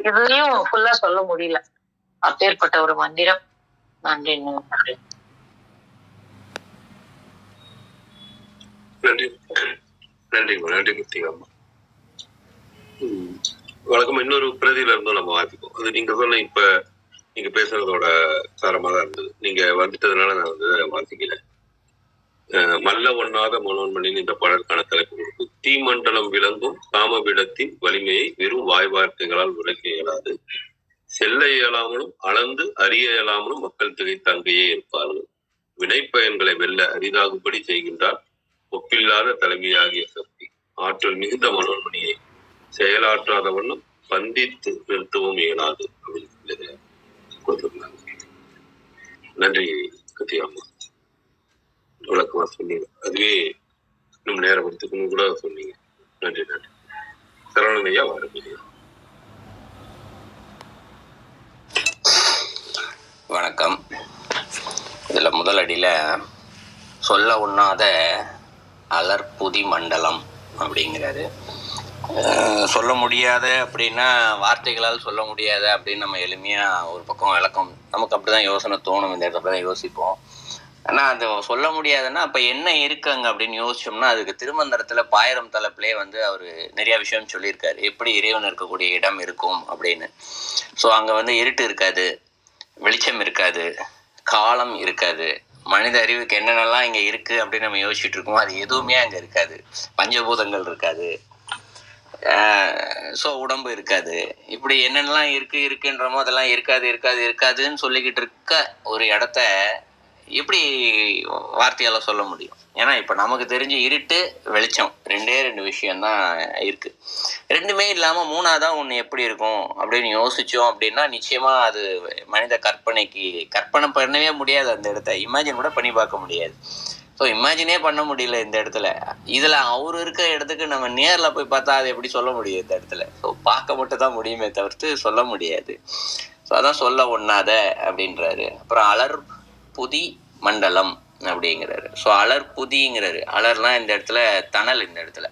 இதுலயும் ஃபுல்லா சொல்ல முடியல. அப்பேற்பட்ட ஒரு மந்திரம். நன்றி நன்றி. நன்றி நன்றி நன்றி முத்திகம்மா. வழக்கம் இன்னொரு பிரதியில இருந்தும் நம்ம வாசிப்போம். அது நீங்க சொன்ன இப்ப நீங்க பேசுறதோட சாரமா தான் இருந்தது. நீங்க வந்துட்டதுனால நான் வந்து வாசிக்கல. மல்ல ஒண்ணாத மனோன்மணின் இந்த பாடலுக்கான தலைப்பு கொடுத்து, தீமண்டலம் விளங்கும் காமபீடத்தின் வலிமையை வெறும் வாய் வார்த்தைகளால் விளக்க இயலாது. செல்ல இயலாமலும் அளந்து அறிய இயலாமலும் மக்கள் திகைத்து அங்கேயே இருப்பார்கள். வினைப்பயன்களை வெல்ல அரிதாகும்படி செய்கின்றார் ஒப்பில்லாத தலைமையாகிய சக்தி. ஆற்றல் மிகுந்த மனோன்மணியை செயலாற்றாத வண்ணம் பந்தித்து நிறுத்தவும் இயலாது அப்படின்னு கொடுத்திருந்தாங்க. நன்றி கத்தியாமா, விளக்கமா சொன்னீங்க. அதுவே இன்னும் நேரம் எடுத்துக்கணும் கூட சொன்னீங்க. நன்றி நன்றி. சரவணையா வாருங்க. வணக்கம். இதில் முதல் அடியில் சொல்ல உண்ணாத அலர்புதி மண்டலம் அப்படிங்கிறாரு. சொல்ல முடியாத அப்படின்னா வார்த்தைகளால் சொல்ல முடியாத அப்படின்னு நம்ம எளிமையாக ஒரு பக்கம் விளக்கம் நமக்கு அப்படி தான் யோசனை தோணும். இந்த இடத்துல தான் யோசிப்போம். ஆனால் அது சொல்ல முடியாதுன்னா அப்போ என்ன இருக்குங்க அப்படின்னு யோசிச்சோம்னா அதுக்கு திருமந்திரத்தில் பாயிரம் தலைப்பிலே வந்து அவர் நிறையா விஷயம் சொல்லியிருக்காரு. எப்படி இறைவன் இருக்கக்கூடிய இடம் இருக்கும் அப்படின்னு. ஸோ அங்கே வந்து இருட்டு இருக்காது, வெளிச்சம் இருக்காது, காலம் இருக்காது, மனித அறிவுக்கு என்னென்னலாம் இங்கே இருக்குது அப்படின்னு நம்ம யோசிச்சுட்டு இருக்கோம் அது எதுவுமே அங்கே இருக்காது. பஞ்சபூதங்கள் இருக்காது, ஸோ உடம்பு இருக்காது. இப்படி என்னென்னலாம் இருக்குன்றமோ அதெல்லாம் இருக்காதுன்னு சொல்லிக்கிட்டு இருக்க ஒரு இடத்த எப்படி வார்த்தையால் சொல்ல முடியும்? ஏன்னா இப்போ நமக்கு தெரிஞ்ச இருட்டு வெளிச்சம் ரெண்டே விஷயம்தான் இருக்குது. ரெண்டுமே இல்லாமல் மூணாவதாக ஒன்று எப்படி இருக்கும் அப்படின்னு யோசித்தோம் அப்படின்னா நிச்சயமாக அது மனித கற்பனை பண்ணவே முடியாது. அந்த இடத்த இமேஜின் கூட பண்ணி பார்க்க முடியாது. ஸோ இமேஜினே பண்ண முடியல இந்த இடத்துல. இதில் அவர் இருக்கிற இடத்துக்கு நம்ம நேரில் போய் பார்த்தா அது எப்படி சொல்ல முடியும் இந்த இடத்துல? ஸோ பார்க்க மட்டும் தான் முடியுமே தவிர்த்து சொல்ல முடியாது. ஸோ அதான் சொல்ல ஒண்ணாத அப்படின்றாரு. அப்புறம் அலர்புதி மண்டலம் அப்படிங்கிறாரு. ஸோ அலர்புதிங்கிறாரு. அலர்லாம் இந்த இடத்துல தணல், இந்த இடத்துல.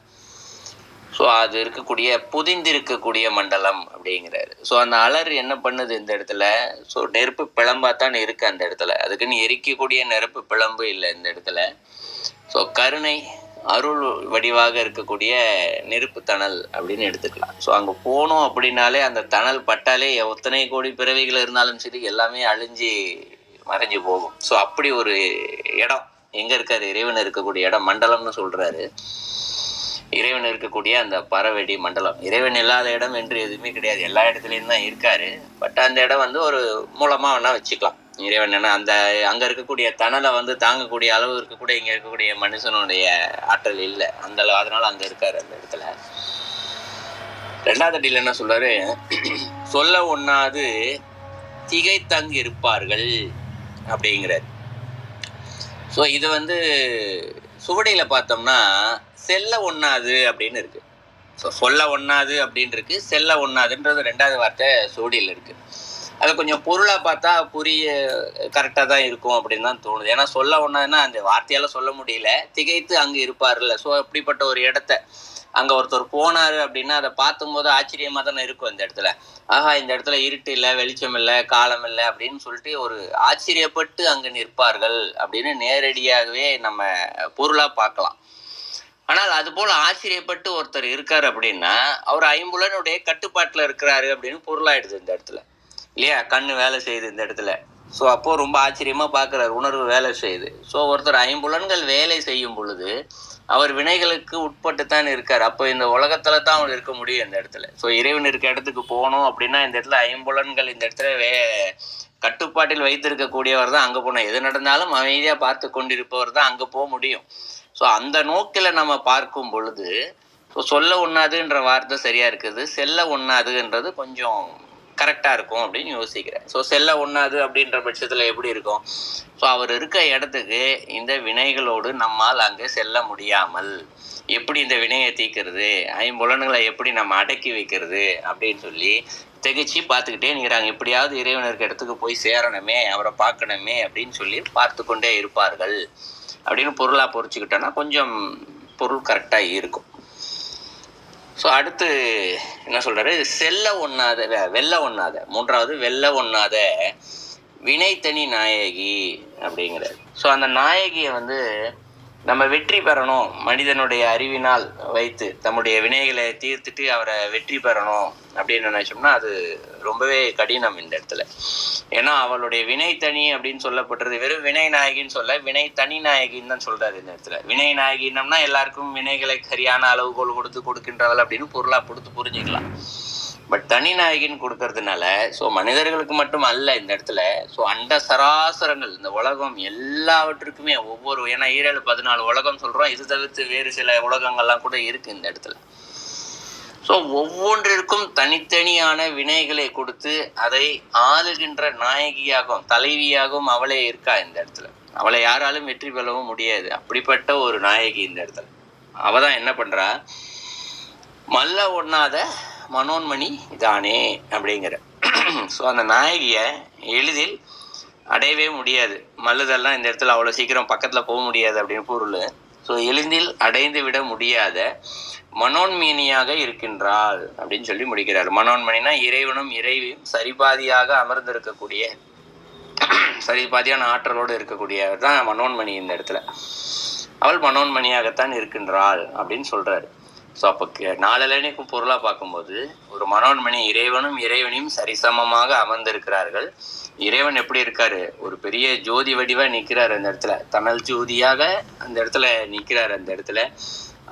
ஸோ அது இருக்கக்கூடிய புதிந்து இருக்கக்கூடிய மண்டலம் அப்படிங்கிறாரு. ஸோ அந்த அலர் என்ன பண்ணுது இந்த இடத்துல? ஸோ நெருப்பு பிளம்பாத்தான் இருக்கு அந்த இடத்துல. அதுக்குன்னு எரிக்கக்கூடிய நெருப்பு பிளம்பு இல்லை இந்த இடத்துல. ஸோ கருணை அருள் வடிவாக இருக்கக்கூடிய நெருப்பு தணல் அப்படின்னு எடுத்துக்கலாம். ஸோ அங்கே போனோம் அப்படின்னாலே அந்த தணல் பட்டாலே எத்தனை கோடி பிறவிகள் இருந்தாலும் சரி எல்லாமே அழிஞ்சு மறைஞ்சு போகும். ஸோ அப்படி ஒரு இடம் எங்க இருக்காரு? இறைவன் இருக்கக்கூடிய இடம் மண்டலம்னு சொல்றாரு. இறைவன் இருக்கக்கூடிய அந்த பறவெடி மண்டலம். இறைவன் இல்லாத இடம் என்று எதுவுமே கிடையாது, எல்லா இடத்துலையும் தான் இருக்காரு. பட் அந்த இடம் வந்து ஒரு மூலமா வேணா வச்சுக்கலாம். இறைவன் என்ன அந்த அங்க இருக்கக்கூடிய தணலை வந்து தாங்கக்கூடிய அளவு இருக்கக்கூடிய இங்க இருக்கக்கூடிய மனுஷனுடைய ஆற்றல் இல்லை அந்த அளவு. அதனால அங்க இருக்காரு அந்த இடத்துல. ரெண்டாவது அடியில் என்ன சொல்றாரு? சொல்ல ஒண்ணாது திகைத்தங்கு இருப்பார்கள் அப்படிங்கிறார். ஸோ இது வந்து சுவடியில பார்த்தோம்னா செல்ல ஒண்ணாது அப்படின்னு இருக்கு. ஸோ சொல்ல ஒண்ணாது அப்படின்னு இருக்கு, செல்ல ஒண்ணாதுன்றது ரெண்டாவது வார்த்தை சுவடியில் இருக்கு. அது கொஞ்சம் பொருளா பார்த்தா புரிய கரெக்டா தான் இருக்கும் அப்படின்னு தான் தோணுது. ஏன்னா சொல்ல ஒண்ணாதுன்னா அந்த வார்த்தையால சொல்ல முடியல, திகைத்து அங்கு இருப்பார்ல. ஸோ அப்படிப்பட்ட ஒரு இடத்த அங்க ஒருத்தர் போனாரு அப்படின்னா அதை பார்த்தும் போது ஆச்சரியமா தானே இருக்கும். இந்த இடத்துல ஆஹா இந்த இடத்துல இருட்டு இல்லை, வெளிச்சம் இல்லை, காலம் இல்லை அப்படின்னு சொல்லிட்டு ஒரு ஆச்சரியப்பட்டு அங்கு நிற்பார்கள் அப்படின்னு நேரடியாகவே நம்ம பொருளா பார்க்கலாம். ஆனால் அது போல ஆச்சரியப்பட்டு ஒருத்தர் இருக்காரு அப்படின்னா அவர் ஐம்புலனுடைய கட்டுப்பாட்டுல இருக்கிறாரு அப்படின்னு பொருளாயிடுது இந்த இடத்துல, இல்லையா? கண்ணு வேலை செய்யுது இந்த இடத்துல. ஸோ அப்போ ரொம்ப ஆச்சரியமா பார்க்குறாரு, உணர்வு வேலை செய்யுது. ஸோ ஒருத்தர் ஐம்புலன்கள் வேலை செய்யும் பொழுது அவர் வினைகளுக்கு உட்பட்டு தான் இருக்கார். அப்போ இந்த உலகத்துல தான் அவர் இருக்க முடியும் இந்த இடத்துல. ஸோ இறைவன் இருக்க இடத்துக்கு போகணும் அப்படின்னா இந்த இடத்துல ஐம்புலன்கள் இந்த இடத்துல கட்டுப்பாட்டில் வைத்திருக்கக்கூடியவர் தான் அங்கே போகணும். எது நடந்தாலும் அமைதியாக பார்த்து கொண்டிருப்பவர் தான் அங்கே போக முடியும். ஸோ அந்த நோக்கில் நம்ம பார்க்கும் பொழுது ஸோ சொல்ல ஒண்ணாதுன்ற வார்த்தை சரியா இருக்குது, செல்ல ஒண்ணாதுன்றது கொஞ்சம் கரெக்டாக இருக்கும் அப்படின்னு யோசிக்கிறேன். ஸோ செல்ல ஒண்ணாது அப்படின்ற பட்சத்தில் எப்படி இருக்கும்? ஸோ அவர் இருக்க இடத்துக்கு இந்த வினைகளோடு நம்மால் அங்கே செல்ல முடியாமல் எப்படி இந்த வினையை தீர்க்கிறது, ஐம்புலன்களை எப்படி நம்ம அடக்கி வைக்கிறது அப்படின்னு சொல்லி திகைச்சு பார்த்துக்கிட்டே நிற்கிறாங்க. எப்படியாவது இறைவன் இருக்க இடத்துக்கு போய் சேரணுமே, அவரை பார்க்கணுமே அப்படின்னு சொல்லி பார்த்து கொண்டே இருப்பார்கள் அப்படின்னு பொருளாக பொறிச்சுக்கிட்டோன்னா கொஞ்சம் பொருள் கரெக்டாக இருக்கும். ஸோ அடுத்து என்ன சொல்றாரு? செல்ல ஒண்ணாத வெல்ல ஒண்ணாத, மூன்றாவது வெல்ல ஒண்ணாத வினைத்தனி நாயகி அப்படிங்கிறார். ஸோ அந்த நாயகியை வந்து நம்ம வெற்றி பெறணும், மனிதனுடைய அறிவினால் வைத்து தம்முடைய வினைகளை தீர்த்துட்டு அவரை வெற்றி பெறணும் அப்படின்னு நினைச்சோம்னா அது ரொம்பவே கடினம் இந்த இடத்துல. ஏன்னா அவளுடைய வினை தனி அப்படின்னு சொல்லப்பட்டது வெறும் வினை நாயகின்னு சொல்ல, வினை தனி நாயகின்னு தான் சொல்றாரு இந்த இடத்துல. வினை நாயகின்னம்னா எல்லாருக்கும் வினைகளை சரியான அளவுகோல் கொடுத்து கொடுக்கின்றவள் அப்படின்னு பொருளா கொடுத்து புரிஞ்சுக்கலாம். பட் தனி நாயகின்னு கொடுக்கறதுனால ஸோ மனிதர்களுக்கு மட்டும் அல்ல இந்த இடத்துல, ஸோ அண்ட சராசரங்கள் இந்த உலகம் எல்லாவற்றுக்குமே ஒவ்வொரு, ஏன்னா 7-14 உலகம் சொல்றோம், இது தவிர்த்து வேறு சில உலகங்கள்லாம் கூட இருக்கு இந்த இடத்துல. ஸோ ஒவ்வொன்றிற்கும் தனித்தனியான வினைகளை கொடுத்து அதை ஆளுகின்ற நாயகியாகவும் தலைவியாகவும் அவளே இருக்கா இந்த இடத்துல. அவளை யாராலும் வெற்றி பெறவும் முடியாது, அப்படிப்பட்ட ஒரு நாயகி இந்த இடத்துல. அவ தான் என்ன பண்றா? மல்ல ஒண்ணாத மனோன்மணி தானே அப்படிங்கிற. ஸோ அந்த நாயகியை எளிதில் அடையவே முடியாது. மல்லுதெல்லாம் இந்த இடத்துல அவ்வளோ சீக்கிரம் பக்கத்தில் போக முடியாது அப்படின்னு பொருள். ஸோ எளிதில் அடைந்து விட முடியாத மனோன்மணியாக இருக்கின்றாள் அப்படின்னு சொல்லி முடிக்கிறார். மனோன்மணினா இறைவனும் இறைவியும் சரிபாதியாக அமர்ந்திருக்கக்கூடிய சரிபாதியான ஆற்றலோடு இருக்கக்கூடியவர் தான் மனோன்மணி இந்த இடத்துல. அவள் மனோன்மணியாகத்தான் இருக்கின்றாள் அப்படின்னு சொல்றாரு. ஸோ அப்போ நாலனைக்கும் பொருளாக பார்க்கும்போது ஒரு மனோன்மணி இறைவனும் இறைவனையும் சரிசமமாக அமர்ந்திருக்கிறார்கள். இறைவன் எப்படி இருக்காரு? ஒரு பெரிய ஜோதி வடிவாக நிற்கிறார் அந்த இடத்துல, தனல் ஜோதியாக அந்த இடத்துல நிற்கிறார். அந்த இடத்துல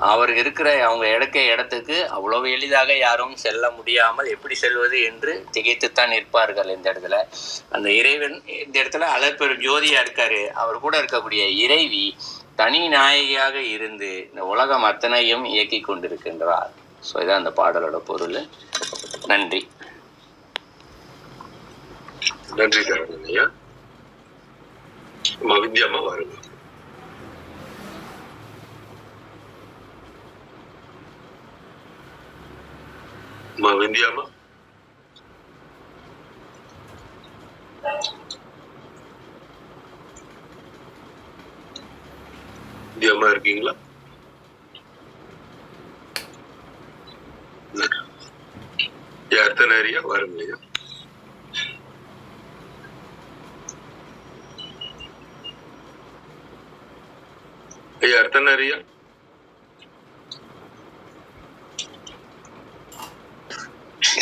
அவர் இருக்கிற அவங்க இடத்துக்கு அவ்வளவு எளிதாக யாரும் செல்ல முடியாமல் எப்படி செல்வது என்று திகைத்துத்தான் நிற்பார்கள் இந்த இடத்துல. அந்த இறைவன் இந்த இடத்துல அளப்பெரும் ஜோதியா இருக்காரு. அவர் கூட இருக்கக்கூடிய இறைவி தனி நாயகியாக இருந்து இந்த உலகம் அத்தனையும் இயக்கி கொண்டிருக்கின்றார். ஸோ இதான் அந்த பாடலோட பொருள். நன்றி. நன்றி தரணையா. வித்யாமா வருங்க. வித்யாமா வித்யாமா இருக்கீங்களா? அர்த்தநாரியா வருங்கய்யா. ஐயா அர்த்தநாரியா?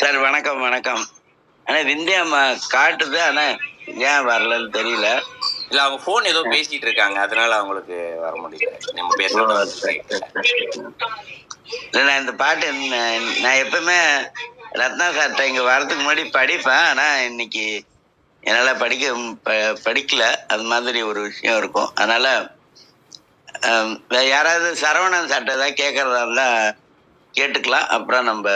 சார் வணக்கம். வணக்கம். ஆனா விந்தியா காட்டுது, ஆனா ஏன் வரலன்னு தெரியல. இல்ல அவங்க போன் ஏதோ பேசிட்டு இருக்காங்க, அதனால அவங்களுக்கு வர முடியல. நம்ம பேசுறது நான் இந்த பாட்டு நான் எப்பவுமே ரத்னா சார்ட்ட இங்க வரதுக்கு முன்னாடி படிப்பேன். ஆனா இன்னைக்கு என்னால படிக்கல. அது மாதிரி ஒரு விஷயம் இருக்கும். அதனால யாராவது சரவணன் சார்ட்ட ஏதாவது கேட்கறதா இருந்தா கேட்டுக்கலாம். அப்புறம் நம்ம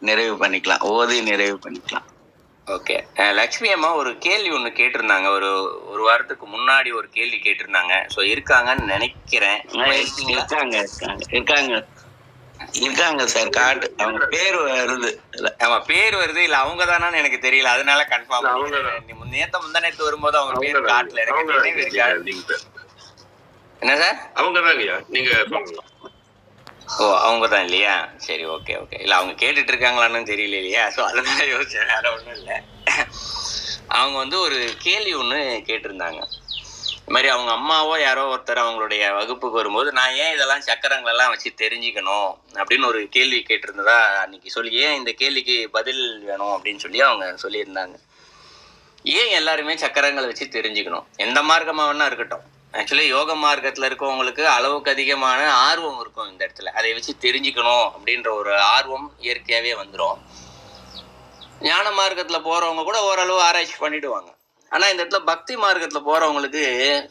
நிறைவு பண்ணிக்கலாம், ஓதி நிறைவு பண்ணிக்கலாம். ஓகே. லட்சுமி அம்மா ஒரு கேள்வி ஒன்று கேட்டிருந்தாங்க. ஒரு வாரத்துக்கு முன்னாடி ஒரு கேள்வி கேட்டிருந்தாங்க. ஸோ இருக்காங்கன்னு நினைக்கிறேன். இருக்காங்க சார். காட்டு அவங்க பேர் வருது. ஆமா, பேர் வருது. இல்ல அவங்க தானான்னு எனக்கு தெரியல, அதனால கன்ஃபார்ம். முந்தானேத்து வரும்போது அவங்க பேர் காட்டல. எனக்கு என்ன சார்? அவங்க தாங்கய்யா, நீங்க ஓ, அவங்க தான் இல்லையா? சரி, ஓகே ஓகே. இல்லை அவங்க கேட்டுட்டு இருக்காங்களான்னு தெரியல இல்லையா? ஸோ அதனால யோசிச்சேன், வேற ஒன்றும் இல்லை. அவங்க வந்து ஒரு கேள்வி ஒன்று கேட்டிருந்தாங்க. இது மாதிரி அவங்க அம்மாவோ யாரோ ஒருத்தர் அவங்களுடைய வகுப்புக்கு வரும்போது நான் ஏன் இதெல்லாம் சக்கரங்களெல்லாம் வச்சு தெரிஞ்சுக்கணும் அப்படின்னு ஒரு கேள்வி கேட்டிருந்ததா அன்னைக்கு சொல்லி, ஏன் இந்த கேள்விக்கு பதில் வேணும் அப்படின்னு சொல்லி அவங்க சொல்லியிருந்தாங்க. ஏன் எல்லாருமே சக்கரங்களை வச்சு தெரிஞ்சுக்கணும்? எந்த மார்க்கமாக வேணா இருக்கட்டும். ஆக்சுவலி யோக மார்க்கத்தில் இருக்கவங்களுக்கு அளவுக்கு அதிகமான ஆர்வம் இருக்கும் இந்த இடத்துல. அதை வச்சு தெரிஞ்சுக்கணும் அப்படின்ற ஒரு ஆர்வம் இயற்கையாகவே வந்துடும். ஞான மார்க்கத்தில் போகிறவங்க கூட ஓரளவு ஆராய்ச்சி பண்ணிடுவாங்க. ஆனால் இந்த இடத்துல பக்தி மார்க்கத்தில் போகிறவங்களுக்கு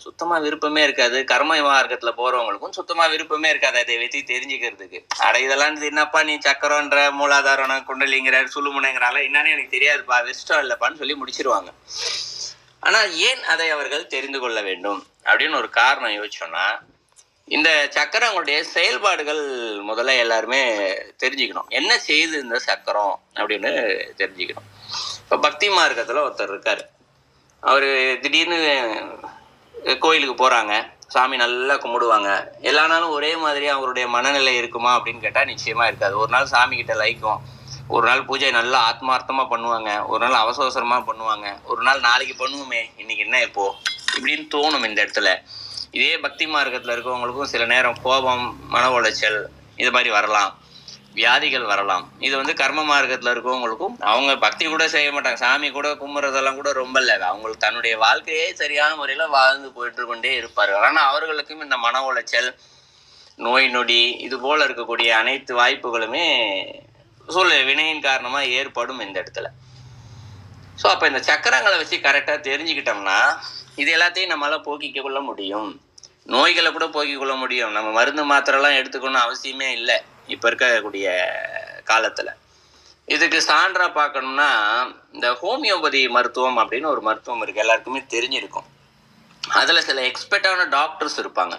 சுத்தமாக விருப்பமே இருக்காது. கர்ம மார்க்கத்தில் போகிறவங்களுக்கும் சுத்தமாக விருப்பமே இருக்காது அதை வச்சு தெரிஞ்சுக்கிறதுக்கு. இதெல்லாம் என்னப்பா நீ சக்கரன்ற, மூலாதாரண, குண்டலிங்கிற, சுழுமுனைங்கிறால என்னன்னு எனக்கு தெரியாதுப்பா, இஷ்டம் இல்லைப்பான்னு சொல்லி முடிச்சிருவாங்க. ஆனால் ஏன் அதை அவர்கள் தெரிந்து கொள்ள வேண்டும் அப்படின்னு ஒரு காரணம் யோசிச்சோன்னா, இந்த சக்கரங்களுடைய செயல்பாடுகள் முதல்ல எல்லாருமே தெரிஞ்சுக்கணும். என்ன செய்யுது இந்த சக்கரம் அப்படின்னு தெரிஞ்சுக்கணும். இப்போ பக்தி மார்க்கத்தில் ஒருத்தர் இருக்கார். அவர் திடீர்னு கோயிலுக்கு போகிறாங்க, சாமி நல்லா கும்பிடுவாங்க. எல்லா நாளும் ஒரே மாதிரி அவருடைய மனநிலை இருக்குமா அப்படின்னு கேட்டால் நிச்சயமாக இருக்காது. ஒரு நாள் சாமி கிட்ட லைக்கும், ஒரு நாள் பூஜை நல்லா ஆத்மார்த்தமாக பண்ணுவாங்க, ஒரு நாள் அவசரமாக பண்ணுவாங்க, ஒரு நாள் நாளைக்கு பண்ணுவோமே, இன்னைக்கு என்ன இப்போ இப்படின்னு தோணும் இந்த இடத்துல. இதே பக்தி மார்க்கத்தில் இருக்கவங்களுக்கும் சில நேரம் கோபம், மன உளைச்சல் இது மாதிரி வரலாம், வியாதிகள் வரலாம். இது வந்து கர்ம மார்க்கத்தில் இருக்கவங்களுக்கும் அவங்க பக்தி கூட செய்ய மாட்டாங்க, சாமி கூட கும்பிட்றதெல்லாம் கூட ரொம்ப இல்லை, அவங்களுக்கு தன்னுடைய வாழ்க்கையே சரியான முறையில் வாழ்ந்து போயிட்டு கொண்டே இருப்பார்கள். ஆனால் அவர்களுக்கும் இந்த மன உளைச்சல், நோய் நொடி இது போல் இருக்கக்கூடிய அனைத்து வாய்ப்புகளுமே வினையின் காரணமாக ஏற்படும் இந்த இடத்துல. ஸோ அப்போ இந்த சக்கரங்களை வச்சு கரெக்டாக தெரிஞ்சுக்கிட்டோம்னா இது எல்லாத்தையும் நம்மளால் போக்கிக்க கொள்ள முடியும். நோய்களை கூட போக்கிக் கொள்ள முடியும். நம்ம மருந்து மாத்திரைலாம் எடுத்துக்கணும்னு அவசியமே இல்லை இப்போ இருக்கக்கூடிய காலத்தில். இதுக்கு சான்றா பார்க்கணும்னா இந்த ஹோமியோபதி மருத்துவம் அப்படின்னு ஒரு மருத்துவம் இருக்குது, எல்லாருக்குமே தெரிஞ்சிருக்கும். அதில் சில எக்ஸ்பர்ட்டான டாக்டர்ஸ் இருப்பாங்க.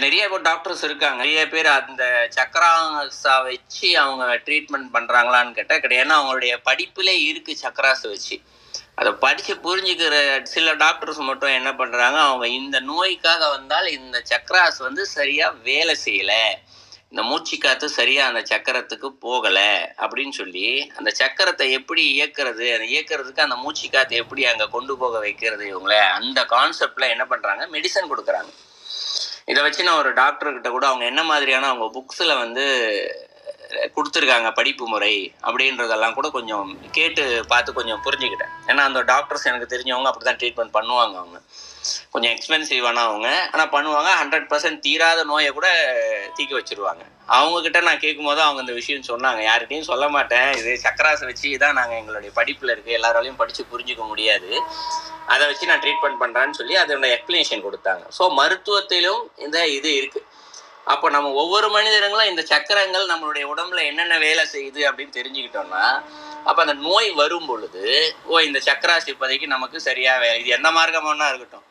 நிறைய டாக்டர்ஸ் இருக்காங்க. நிறைய பேர் அந்த சக்கராஸை வச்சு அவங்க ட்ரீட்மெண்ட் பண்ணுறாங்களான்னு கேட்டால் கிடையாது. ஏன்னா அவங்களுடைய படிப்பிலே இருக்குது சக்கராஸை வச்சு. அதை படித்து புரிஞ்சுக்கிற சில டாக்டர்ஸ் மட்டும் என்ன பண்ணுறாங்க, அவங்க இந்த நோய்க்காக வந்தால் இந்த சக்கராஸ் வந்து சரியாக வேலை செய்யலை, இந்த மூச்சு காற்று சரியாக அந்த சக்கரத்துக்கு போகலை அப்படின்னு சொல்லி அந்த சக்கரத்தை எப்படி இயக்கிறது, அந்த இயக்கிறதுக்கு அந்த மூச்சு காற்று எப்படி அங்கே கொண்டு போக வைக்கிறது, இவங்கள அந்த கான்செப்டில் என்ன பண்ணுறாங்க, மெடிசன் கொடுக்குறாங்க. இதை வச்சு நான் ஒரு டாக்டர்கிட்ட கூட அவங்க என்ன மாதிரியான அவங்க புக்ஸில் வந்து கொடுத்துருக்காங்க படிப்பு முறை அப்படின்றதெல்லாம் கூட கொஞ்சம் கேட்டு பார்த்து கொஞ்சம் புரிஞ்சுக்கிட்டேன். ஏன்னா அந்த டாக்டர்ஸ் எனக்கு தெரிஞ்சவங்க அப்படி தான் ட்ரீட்மெண்ட் பண்ணுவாங்க. அவங்க கொஞ்சம் எக்ஸ்பென்சிவான அவங்க, ஆனால் பண்ணுவாங்க. 100% தீராத நோயை கூட தீக்கி வச்சுருவாங்க. அவங்கக்கிட்ட நான் கேட்கும்போது அவங்க இந்த விஷயம் சொன்னாங்க, யார்கிட்டையும் சொல்ல மாட்டேன், இது சக்கராசை வச்சு தான் நாங்கள் எங்களுடைய படிப்பில் இருக்குது, எல்லாராலையும் படித்து புரிஞ்சிக்க முடியாது, அதை வச்சு நான் ட்ரீட்மெண்ட் பண்ணுறேன்னு சொல்லி அதோட எக்ஸ்பிளனேஷன் கொடுத்தாங்க. ஸோ மருத்துவத்திலும் இந்த இது இருக்குது. அப்போ நம்ம ஒவ்வொரு மனிதர்களும் இந்த சக்கரங்கள் நம்மளுடைய உடம்புல என்னென்ன வேலை செய்யுது அப்படின்னு தெரிஞ்சுக்கிட்டோம்னா, அப்போ அந்த நோய் வரும் பொழுது இந்த சக்கராசி இப்போதைக்கு நமக்கு சரியாக வேலை, இது எந்த மார்க்கமானா இருக்கட்டும்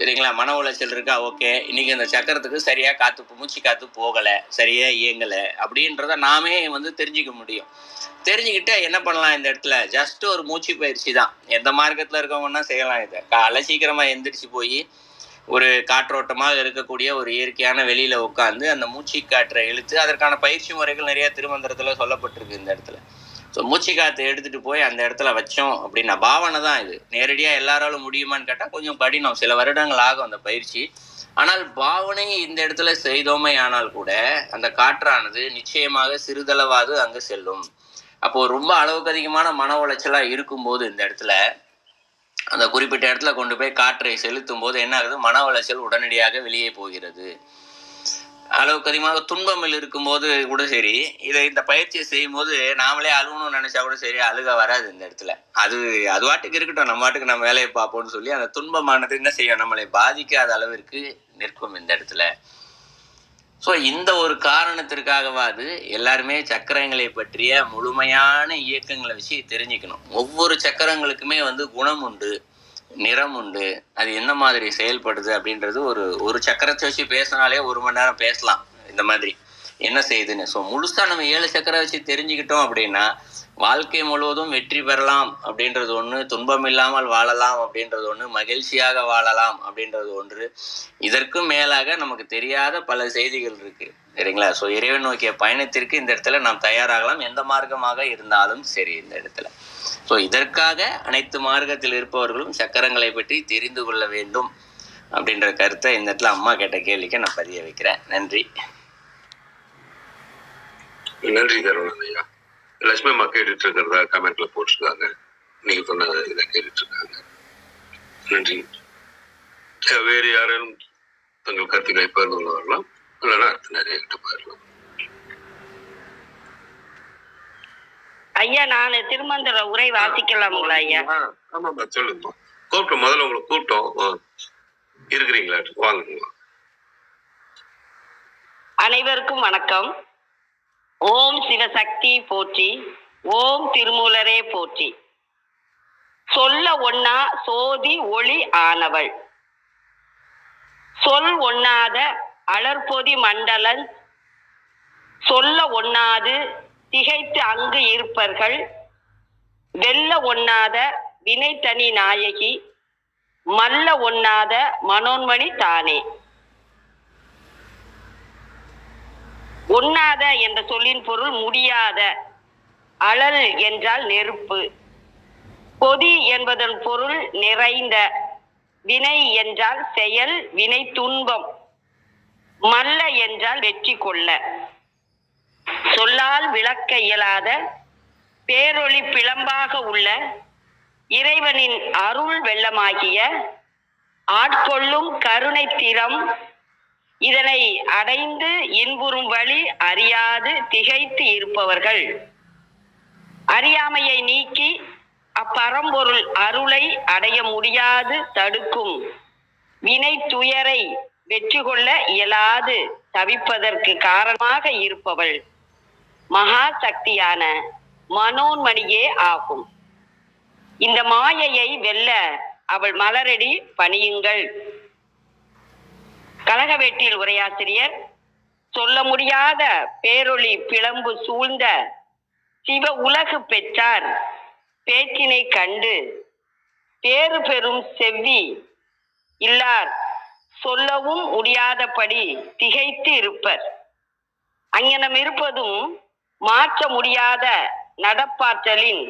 சரிங்களா, மன உளைச்சல் இருக்கா, ஓகே இன்னைக்கு இந்த சக்கரத்துக்கு சரியாக மூச்சு காற்று போகலை, சரியாக இயங்கலை அப்படின்றத நாமே வந்து தெரிஞ்சிக்க முடியும். தெரிஞ்சுக்கிட்டு என்ன பண்ணலாம் இந்த இடத்துல, ஜஸ்ட் ஒரு மூச்சு பயிற்சி தான். எந்த மார்க்கத்தில் இருக்கவங்கன்னா செய்யலாம். இதை காலை சீக்கிரமாக எந்திரிச்சு போய் ஒரு காற்றோட்டமாக இருக்கக்கூடிய ஒரு இயற்கையான வெளியில் உட்காந்து அந்த மூச்சு காற்றை இழுத்து, அதற்கான பயிற்சி முறைகள் நிறைய திருமந்திரத்தில் சொல்லப்பட்டிருக்கு இந்த இடத்துல. ஸோ மூச்சு காற்றை எடுத்துகிட்டு போய் அந்த இடத்துல வச்சோம் அப்படின்னா, பாவனை தான் இது. நேரடியாக எல்லாராலும் முடியுமான்னு கேட்டால் கொஞ்சம் கடினம், சில வருடங்கள் ஆகும் அந்த பயிற்சி. ஆனால் பாவனை இந்த இடத்துல செய்தோமே ஆனால் கூட அந்த காற்றானது நிச்சயமாக சிறிதளவாது அங்கே செல்லும். அப்போது ரொம்ப அளவுக்கு அதிகமான மன உளைச்சலாக இருக்கும்போது இந்த இடத்துல அந்த குறிப்பிட்ட இடத்துல கொண்டு போய் காற்றை செலுத்தும் போது என்ன ஆகுது, மன உளைச்சல் உடனடியாக வெளியே போகிறது. அளவுக்கு அதிகமாக துன்பமில் இருக்கும்போது கூட சரி, இந்த பயிற்சியை செய்யும் போது நாமளே அழுகணும்னு நினைச்சா கூட சரி, அழுக வராது இந்த இடத்துல. அது வாட்டுக்கு இருக்கட்டும், நம்ம வாட்டுக்கு நம்ம வேலையை பார்ப்போம்னு சொல்லி அந்த துன்பமானது என்ன செய்யும், நம்மளை பாதிக்காத அளவிற்கு நிற்கும் இந்த இடத்துல. ஸோ இந்த ஒரு காரணத்திற்காகவாது எல்லாருமே சக்கரங்களை பற்றிய முழுமையான இயக்கங்களை வச்சு தெரிஞ்சுக்கணும். ஒவ்வொரு சக்கரங்களுக்குமே குணம் உண்டு, நிறம் உண்டு, அது என்ன மாதிரி செயல்படுது அப்படின்றது ஒரு சக்கரத்தை வச்சு பேசினாலே 1 மணி நேரம் பேசலாம். இந்த மாதிரி என்ன செய்யுதுன்னு. ஸோ முழுசா நம்ம 7 சக்கரை வச்சு தெரிஞ்சுக்கிட்டோம் அப்படின்னா வாழ்க்கை முழுவதும் வெற்றி பெறலாம் அப்படின்றது ஒன்று, துன்பம் இல்லாமல் வாழலாம் அப்படின்றது ஒன்று, மகிழ்ச்சியாக வாழலாம் அப்படின்றது ஒன்று. இதற்கும் மேலாக நமக்கு தெரியாத பல செய்திகள் இருக்கு, சரிங்களா? ஸோ இறைவன் நோக்கிய பயணத்திற்கு இந்த இடத்துல நாம் தயாராகலாம், எந்த மார்க்கமாக இருந்தாலும் சரி இந்த இடத்துல. ஸோ இதற்காக அனைத்து மார்க்கத்தில் இருப்பவர்களும் சக்கரங்களை பற்றி தெரிந்து கொள்ள வேண்டும் அப்படின்ற கருத்தை இந்த இடத்துல அம்மா கேட்ட கேள்விக்கு நான் பதிய வைக்கிறேன். நன்றி. நன்றி தருணன் ஐயா. லட்சுமி அம்மா கேட்டுட்டு இருக்கிறதா கமெண்ட்ல போட்டிருக்காங்க. நீங்க சொன்ன இதை கேட்டுட்டு இருக்காங்க. நன்றி. வேறு யாரும் தங்கள் கருத்துக்களை பகிர்ந்து வரலாம், இல்லைன்னா நிறைய கிட்ட போயிடலாம். ஐயா, நான் திருமந்திர உரை வாசிக்கலாமுங்களா ஐயா? ஆமாம்மா, சொல்லுங்கம்மா. கூப்பிட்டோம், முதல்ல உங்களை கூப்பிட்டோம், இருக்கிறீங்களா? வாங்க. அனைவருக்கும் வணக்கம். ஓம் சிவசக்தி போற்றி, ஓம் திருமூலரே போற்றி. சொல்ல ஒண்ணா சோதி ஒளி ஆனவள், சொல் ஒண்ணாத அலர்பொதி மண்டலன், சொல்ல ஒண்ணாது திகைத்து அங்கு இருப்பர்கள், வெல்ல ஒண்ணாத வினைத்தனி நாயகி, மல்ல ஒண்ணாத மனோன்மணி தானே. ஒண்ணாத என்ற சொல்லின் பொருள் முடியாத. அழல் என்றால் நெருப்பு. பொதி என்பதன் பொருள் நிறைந்த. வினை என்றால் செயல், வினை துன்பம். மல்ல என்றால் வெற்றி கொள்ள. சொல்லால் விளக்க இயலாத பேரொளி பிளம்பாக உள்ள இறைவனின் அருள் வெள்ளமாகிய ஆட்கொள்ளும் கருணை திறம், இதனை அடைந்து இன்புறும் வழி அறியாது திகைத்து இருப்பவர்கள் அறியாமையை நீக்கி அப்பரம்பொருள் அருளை அடைய முடியாது தடுக்கும் வினை துயரை வெற்றி கொள்ள இயலாது தவிப்பதற்கு காரணமாக இருப்பவள் மகா சக்தியான மனோன்மணியே ஆகும். இந்த மாயையை வெல்ல அவள் மலரடி பணியுங்கள். கனகவேட்டில் உரையாசிரியர் சொல்ல முடியாத பேரொளி பிளம்பு சூழ்ந்த சிவ உலகு பெற்றார் பேச்சினை கண்டு பேறு பெறும் செவ்வி இல்லார் சொல்லவும் முடியாதபடி திகைத்து இருப்பர். அங்ஙனம் இருப்பதும் மாற்ற முடியாத நடப்பாற்றலின்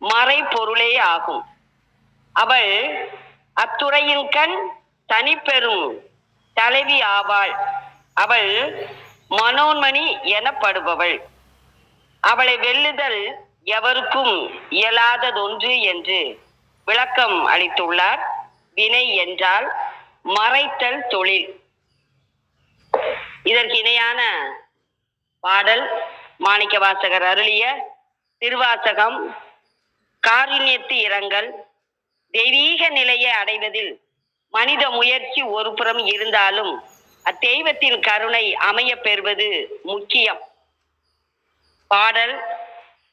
மறை பொருளே ஆகும். அவள் அத்துறையின் கண் தனிப்பெறும் தலைவி ஆவாள். அவள் மனோன்மணி எனப்படுபவள். அவளை வெல்லுதல் எவருக்கும் இயலாததொன்று என்று விளக்கம் அளித்துள்ளார். வினை என்றால் மறைத்தல் தொழில். இதற்கு இணையான பாடல் மாணிக்கவாசகர் அருளிய திருவாசகம். காருண்யத்து இரங்கல். தெய்வீக நிலையை அடைவதில் மனித முயற்சி ஒரு புறம் இருந்தாலும் அத்தெய்வத்தின் கருணை அமைய பெறுவது முக்கியம். பாடல்.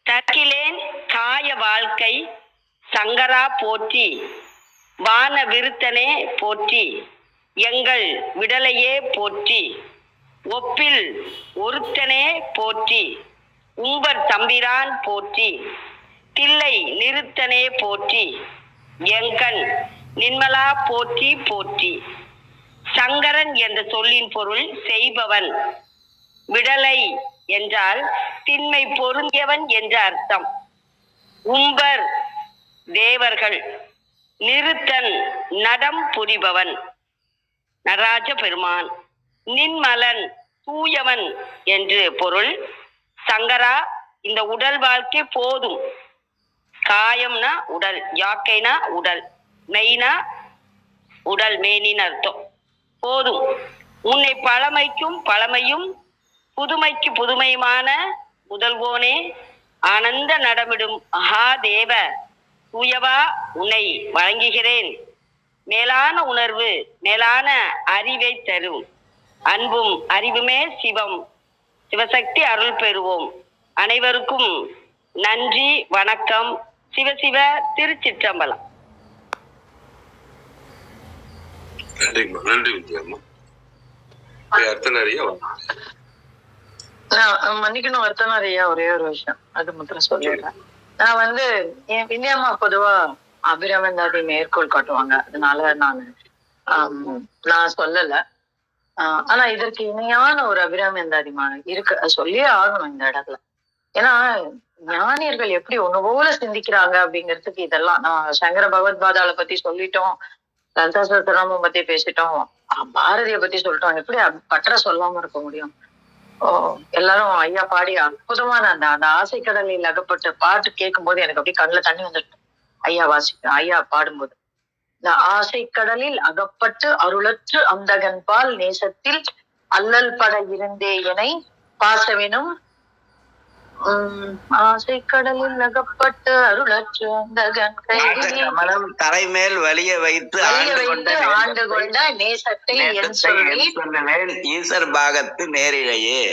தற்கிலேன் காய வாழ்க்கை சங்கரா போற்றி, வான விருத்தனே போற்றி, எங்கள் விடலையே போற்றி, ஒப்பில் ஒருத்தனே போற்றி, உம்பர் தம்பிரான் போற்றி, தில்லை நிறுத்தனே போற்றி, எங்கண் நின்மலா போற்றி போற்றி. சங்கரன் என்ற சொல்லின் பொருள் செய்பவன். விடலை என்றால் திண்மை பொருந்தியவன் என்ற அர்த்தம். உம்பர் தேவர்கள். நிறுத்தன் நடம் புரிபவன் நடராஜ பெருமான். நின்மலன் தூயவன் என்று பொருள். சங்கரா, இந்த உடல் வாழ்க்கை போதும். காயம்னா உடல், யாக்கைனா உடல். மெய்னா உடல் மேனின்னு அர்த்தம். போதும் உன்னை பழமைக்கும் பழமையும் புதுமைக்கு புதுமையுமான முதல்வோனே ஆனந்த நடமிடும் மகாதேவ தூயவா உன்னை வழங்குகிறேன். மேலான உணர்வு மேலான அறிவை தரும். அன்பும் அறிவுமே சிவம். சிவசக்தி அருள் பெறுவோம். அனைவருக்கும் நன்றி, வணக்கம். சிவசிவ திருச்சிற்றம்பலம். நன்றிம்மா, நன்றி வித்யாம்மா. அர்த்தநாரியா நான் மன்னிக்கணும் அர்த்தநாரியா, ஒரே ஒரு விஷயம் அது மாத்திரம் சொல்லிடுறேன். நான் என் விந்தியாமா பொதுவா அபிராமந்தாதி மேற்கோள் காட்டுவாங்க, அதனால நான் சொல்லல. ஆனா இதற்கு இணையான ஒரு அபிராமந்தாதி இருக்கு, சொல்லியே ஆகணும் இந்த இடத்துல. ஏன்னா ஞானியர்கள் எப்படி ஒண்ணு போல சிந்திக்கிறாங்க அப்படிங்கிறதுக்கு இதெல்லாம். நான் சங்கர பகவத்பாதால பத்தி சொல்லிட்டோம், லலிதா சஹஸ்ரநாமம் பத்தி பேசிட்டோம், பாரதிய பத்தி சொல்லிட்டோம். எப்படி பற்ற சொல்லாம இருக்க முடியும்? எல்லாரும் ஐயா பாடி அற்புதமான அந்த ஆசை கடலில் அகப்பட்ட பாட்டு கேட்கும் போது எனக்கு அப்படியே கண்ணுல தண்ணி வந்துட்டு ஐயா பாடும்போது, இந்த ஆசை கடலில் அகப்பட்டு அருளற்று அந்தகன் பால் நேசத்தில் அல்லல் பட இருந்தே எனை பாசவினும் ஆசை கடலில் அகப்பட்டு அருளற்று அந்தகன் கமலம் தலைமேல் வலிய வைத்து ஆண்டு கொண்ட நேசத்தை என் சொல்லுவேன் ஈசர் பாகத்து நேரிழையே.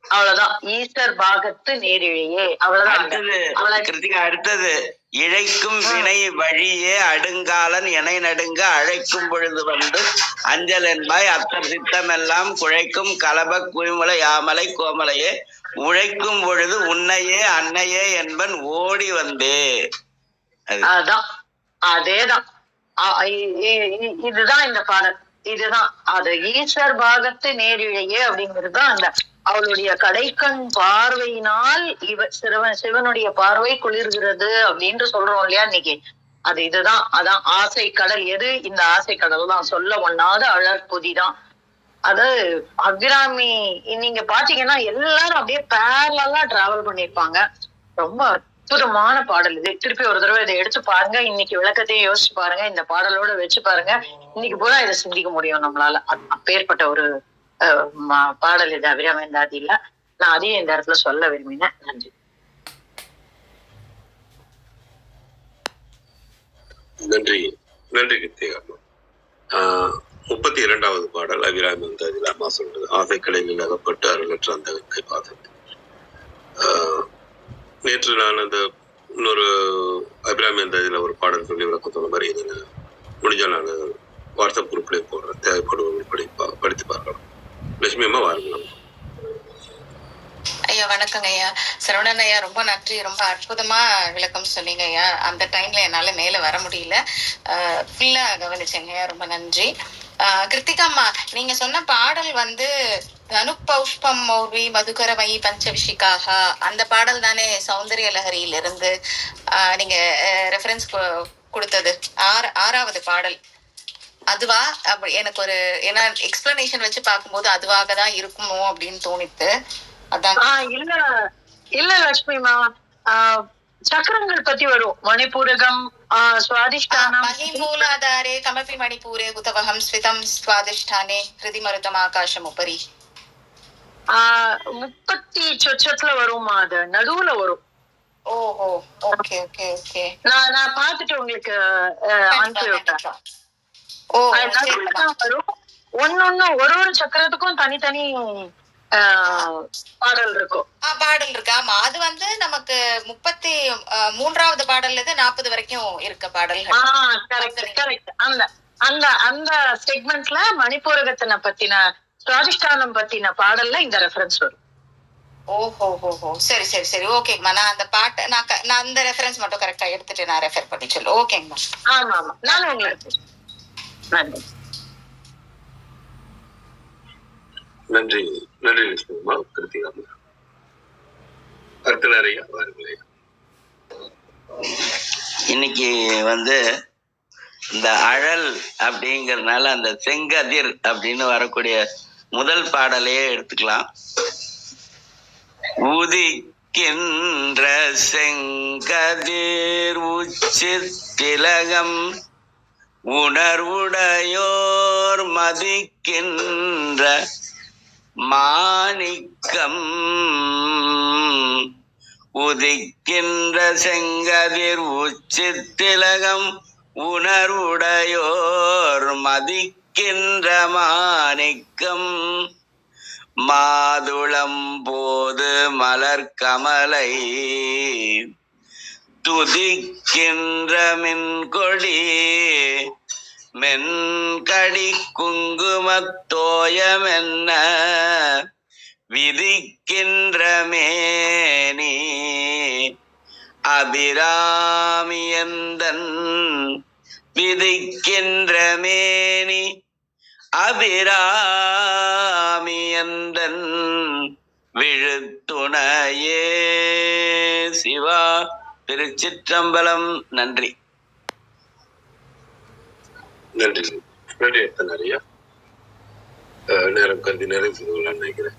அவ்வளவுதான், ஈஸ்வர் பாகத்து நேரிழையே. அவ்வளவுதான். அடுத்தது இழைக்கும் வினை வழியே அடுங்காலன் எனை நடுங்க அழைக்கும் பொழுது வந்து அஞ்சல் என்பாய் அத்தர் சித்தமெல்லாம் குழைக்கும் கலப குவிமுலை யாமலை கோமலையே உழைக்கும் பொழுது உன்னையே அன்னையே என்பன் ஓடி வந்தே. அதான், அதேதான். இதுதான் இந்த பாடல். இதுதான் அது ஈஸ்வர் பாகத்து நேரிழையே அப்படிங்கிறதுதான் அந்த அவளுடைய கடைக்கண் பார்வையினால் சிவனுடைய பார்வை குளிர்கிறது அப்படின்ட்டு சொல்றோம் இல்லையா இன்னைக்கு. அது இதுதான். அதான் ஆசை கடல். எது? இந்த ஆசை கடல் தான். சொல்ல ஒண்ணாத அழற்பொதிதான். அது அபிராமி நீங்க பாத்தீங்கன்னா எல்லாரும் அப்படியே பேரலா டிராவல் பண்ணிருப்பாங்க. ரொம்ப அற்புதமான பாடல் இது. திருப்பி ஒரு தடவை இதை எடுத்து பாருங்க, இன்னைக்கு விளக்கத்தையும் யோசிச்சு பாருங்க, இந்த பாடலோட வச்சு பாருங்க. இன்னைக்கு பூரா இதை சிந்திக்க முடியும் நம்மளால. அப்பேற்பட்ட ஒரு பாடல் இது அபிராமந்தாதியில. நான் அதையும் இந்த இடத்துல சொல்ல விரும்பினேன். நன்றி. நன்றி, நன்றி கிருத்திகா. 32வது பாடல் அபிராமந்தாதியில அம்மா சொல்றது, ஆசை கலையில் அகப்பட்டு அருளற்ற அந்த பாதத்து. நேற்று நான் அந்த இன்னொரு அபிராமந்தாதியில ஒரு பாடல் சொல்லி விளக்கம் சொன்ன மாதிரி இதுன்னு முடிஞ்சா நான் வாட்ஸ்அப் குரூப்லேயே போடுறேன், தேவைப்படுவர்கள் படித்து பார்க்கலாம். லட்சுமி அம்மா வாருங்க. ஐயா வணக்கங்க ஐயா. சரவணன் ஐயா ரொம்ப நன்றி, ரொம்ப அற்புதமா விளக்கம் சொன்னீங்க ஐயா. அந்த டைம்ல என்னால மேல வர முடியல, ஃபுல்லா கவனிச்சேங்க ஐயா, ரொம்ப நன்றி. கிருத்திகா அம்மா, நீங்க சொன்ன பாடல் தனுப்பௌஷ்பம் மௌர்வி மதுகரமயி பஞ்சவிஷிக்காக அந்த பாடல் தானே சௌந்தரிய லஹரியிலிருந்து நீங்க ரெஃபரன்ஸ் கொடுத்தது? 6வது பாடல் அதுவா? எனக்கு ஒரு ஏன்னா எக்ஸ்பிளனேஷன் வச்சு பார்க்கும்போது அதுவாக தான் இருக்குமோ அப்படின்னு தோணித்து. அதான். இல்ல லட்சுமிமா, சக்கரங்கள் பத்தி வரும். மணிபூரகம் சுவாதிஷ்டானம் மகிமூலாதாரே கமபி மணிபூரே குதவஹம் ஸ்விதம் ஸ்வாதிஷ்டானே ஹிருதி மருதம் ஆகாசம் உபரி 30 சொச்சத்துல வருமா? அது நடுவுல வரும். ஓஹோ, ஓகே ஓகே ஓகே. நான் பார்த்துட்டு உங்களுக்கு அனுப்பி விட்டேன். வரும். ஒன்னொன்னு ஒரு சக்கரத்துக்கும் தனித்தனி பாடல் இருக்கும். பாடல் இருக்கு. ஆமா, அது நமக்கு 33வது பாடல்ல இருந்து 40 வரைக்கும் இருக்க பாடல். கரெக்ட். அந்த செக்மெண்ட்ல மணிப்பூரகத்தின பத்தின சுவாதிஷ்டானம் பத்தின பாடல்ல இந்த ரெஃபரன்ஸ் வரும். ஓஹோ, சரி சரி சரி, ஓகேங்கம்மா. நான் அந்த பாட்டை நான் அந்த ரெஃபரன்ஸ் மட்டும் கரெக்டா எடுத்துட்டு நான் ரெஃபர் பண்ணி சொல்லு. ஓகேங்கம்மா. ஆமா, நானும் உங்களுக்கு நன்றி. நன்றி, நன்றி லட்சுமிமா. கிருத்திகா அடுத்த நிறைய வாருங்களேன். இன்னைக்கு இந்த அழல் அப்படிங்கறதுனால அந்த செங்கதிர் அப்படின்னு வரக்கூடிய முதல் பாடலையே எடுத்துக்கலாம். உதிக்கின்ற செங்கதிர் உச்சி திலகம் உணர்வுடையோர் மதிக்கின்ற மாணிக்கம் உதிக்கின்ற செங்கதிர் உச்சித்திலகம் உணர்வுடையோர் மதிக்கின்ற மாணிக்கம் மாதுளம் போது மலர்கமலை துதிக்கின்ற மின்கொடி மென்கடி குங்குமத்தோயமென்ன விதிக்கின்ற மேனி அபிராமியந்தன் விதிக்கின்ற மேனி அபிராமியந்தன் விழுத்துணையே. சிவா திருச்சிற்றம்பலம். நன்றி. நன்றி. நன்றி நிறையா நேரம் கருதி நிறைவு செய்து கொள்ள நினைக்கிறேன்.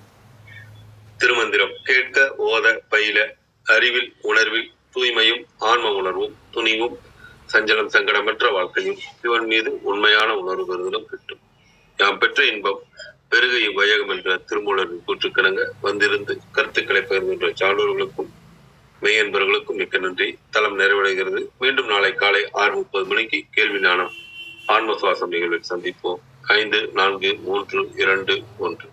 திருமந்திரம் கேட்க ஓத பயில அறிவில் உணர்வில் தூய்மையும் ஆன்ம உணர்வும் துணிவும் சஞ்சலம் சங்கடமற்ற வாழ்க்கையும் சிவன் மீது உண்மையான உணர்வு பெறுதலும் கிட்டும். யாம் பெற்ற இன்பம் பெருக இவ்வையகம் என்ற திருமூலரின் கூற்றுக்கிணங்க வந்திருந்து கருத்துக்களை பகிர்கின்ற சான்றோர்களுக்கும் மெய்யன்பர்களுக்கும் மிக்க நன்றி. தளம் நிறைவடைகிறது. மீண்டும் நாளை காலை 6:30 மணிக்கு கேள்வி ஞானம் ஆன்ம சுவாசம் நிகழ்வில் சந்திப்போம். 5, 4, 3, 2, 1.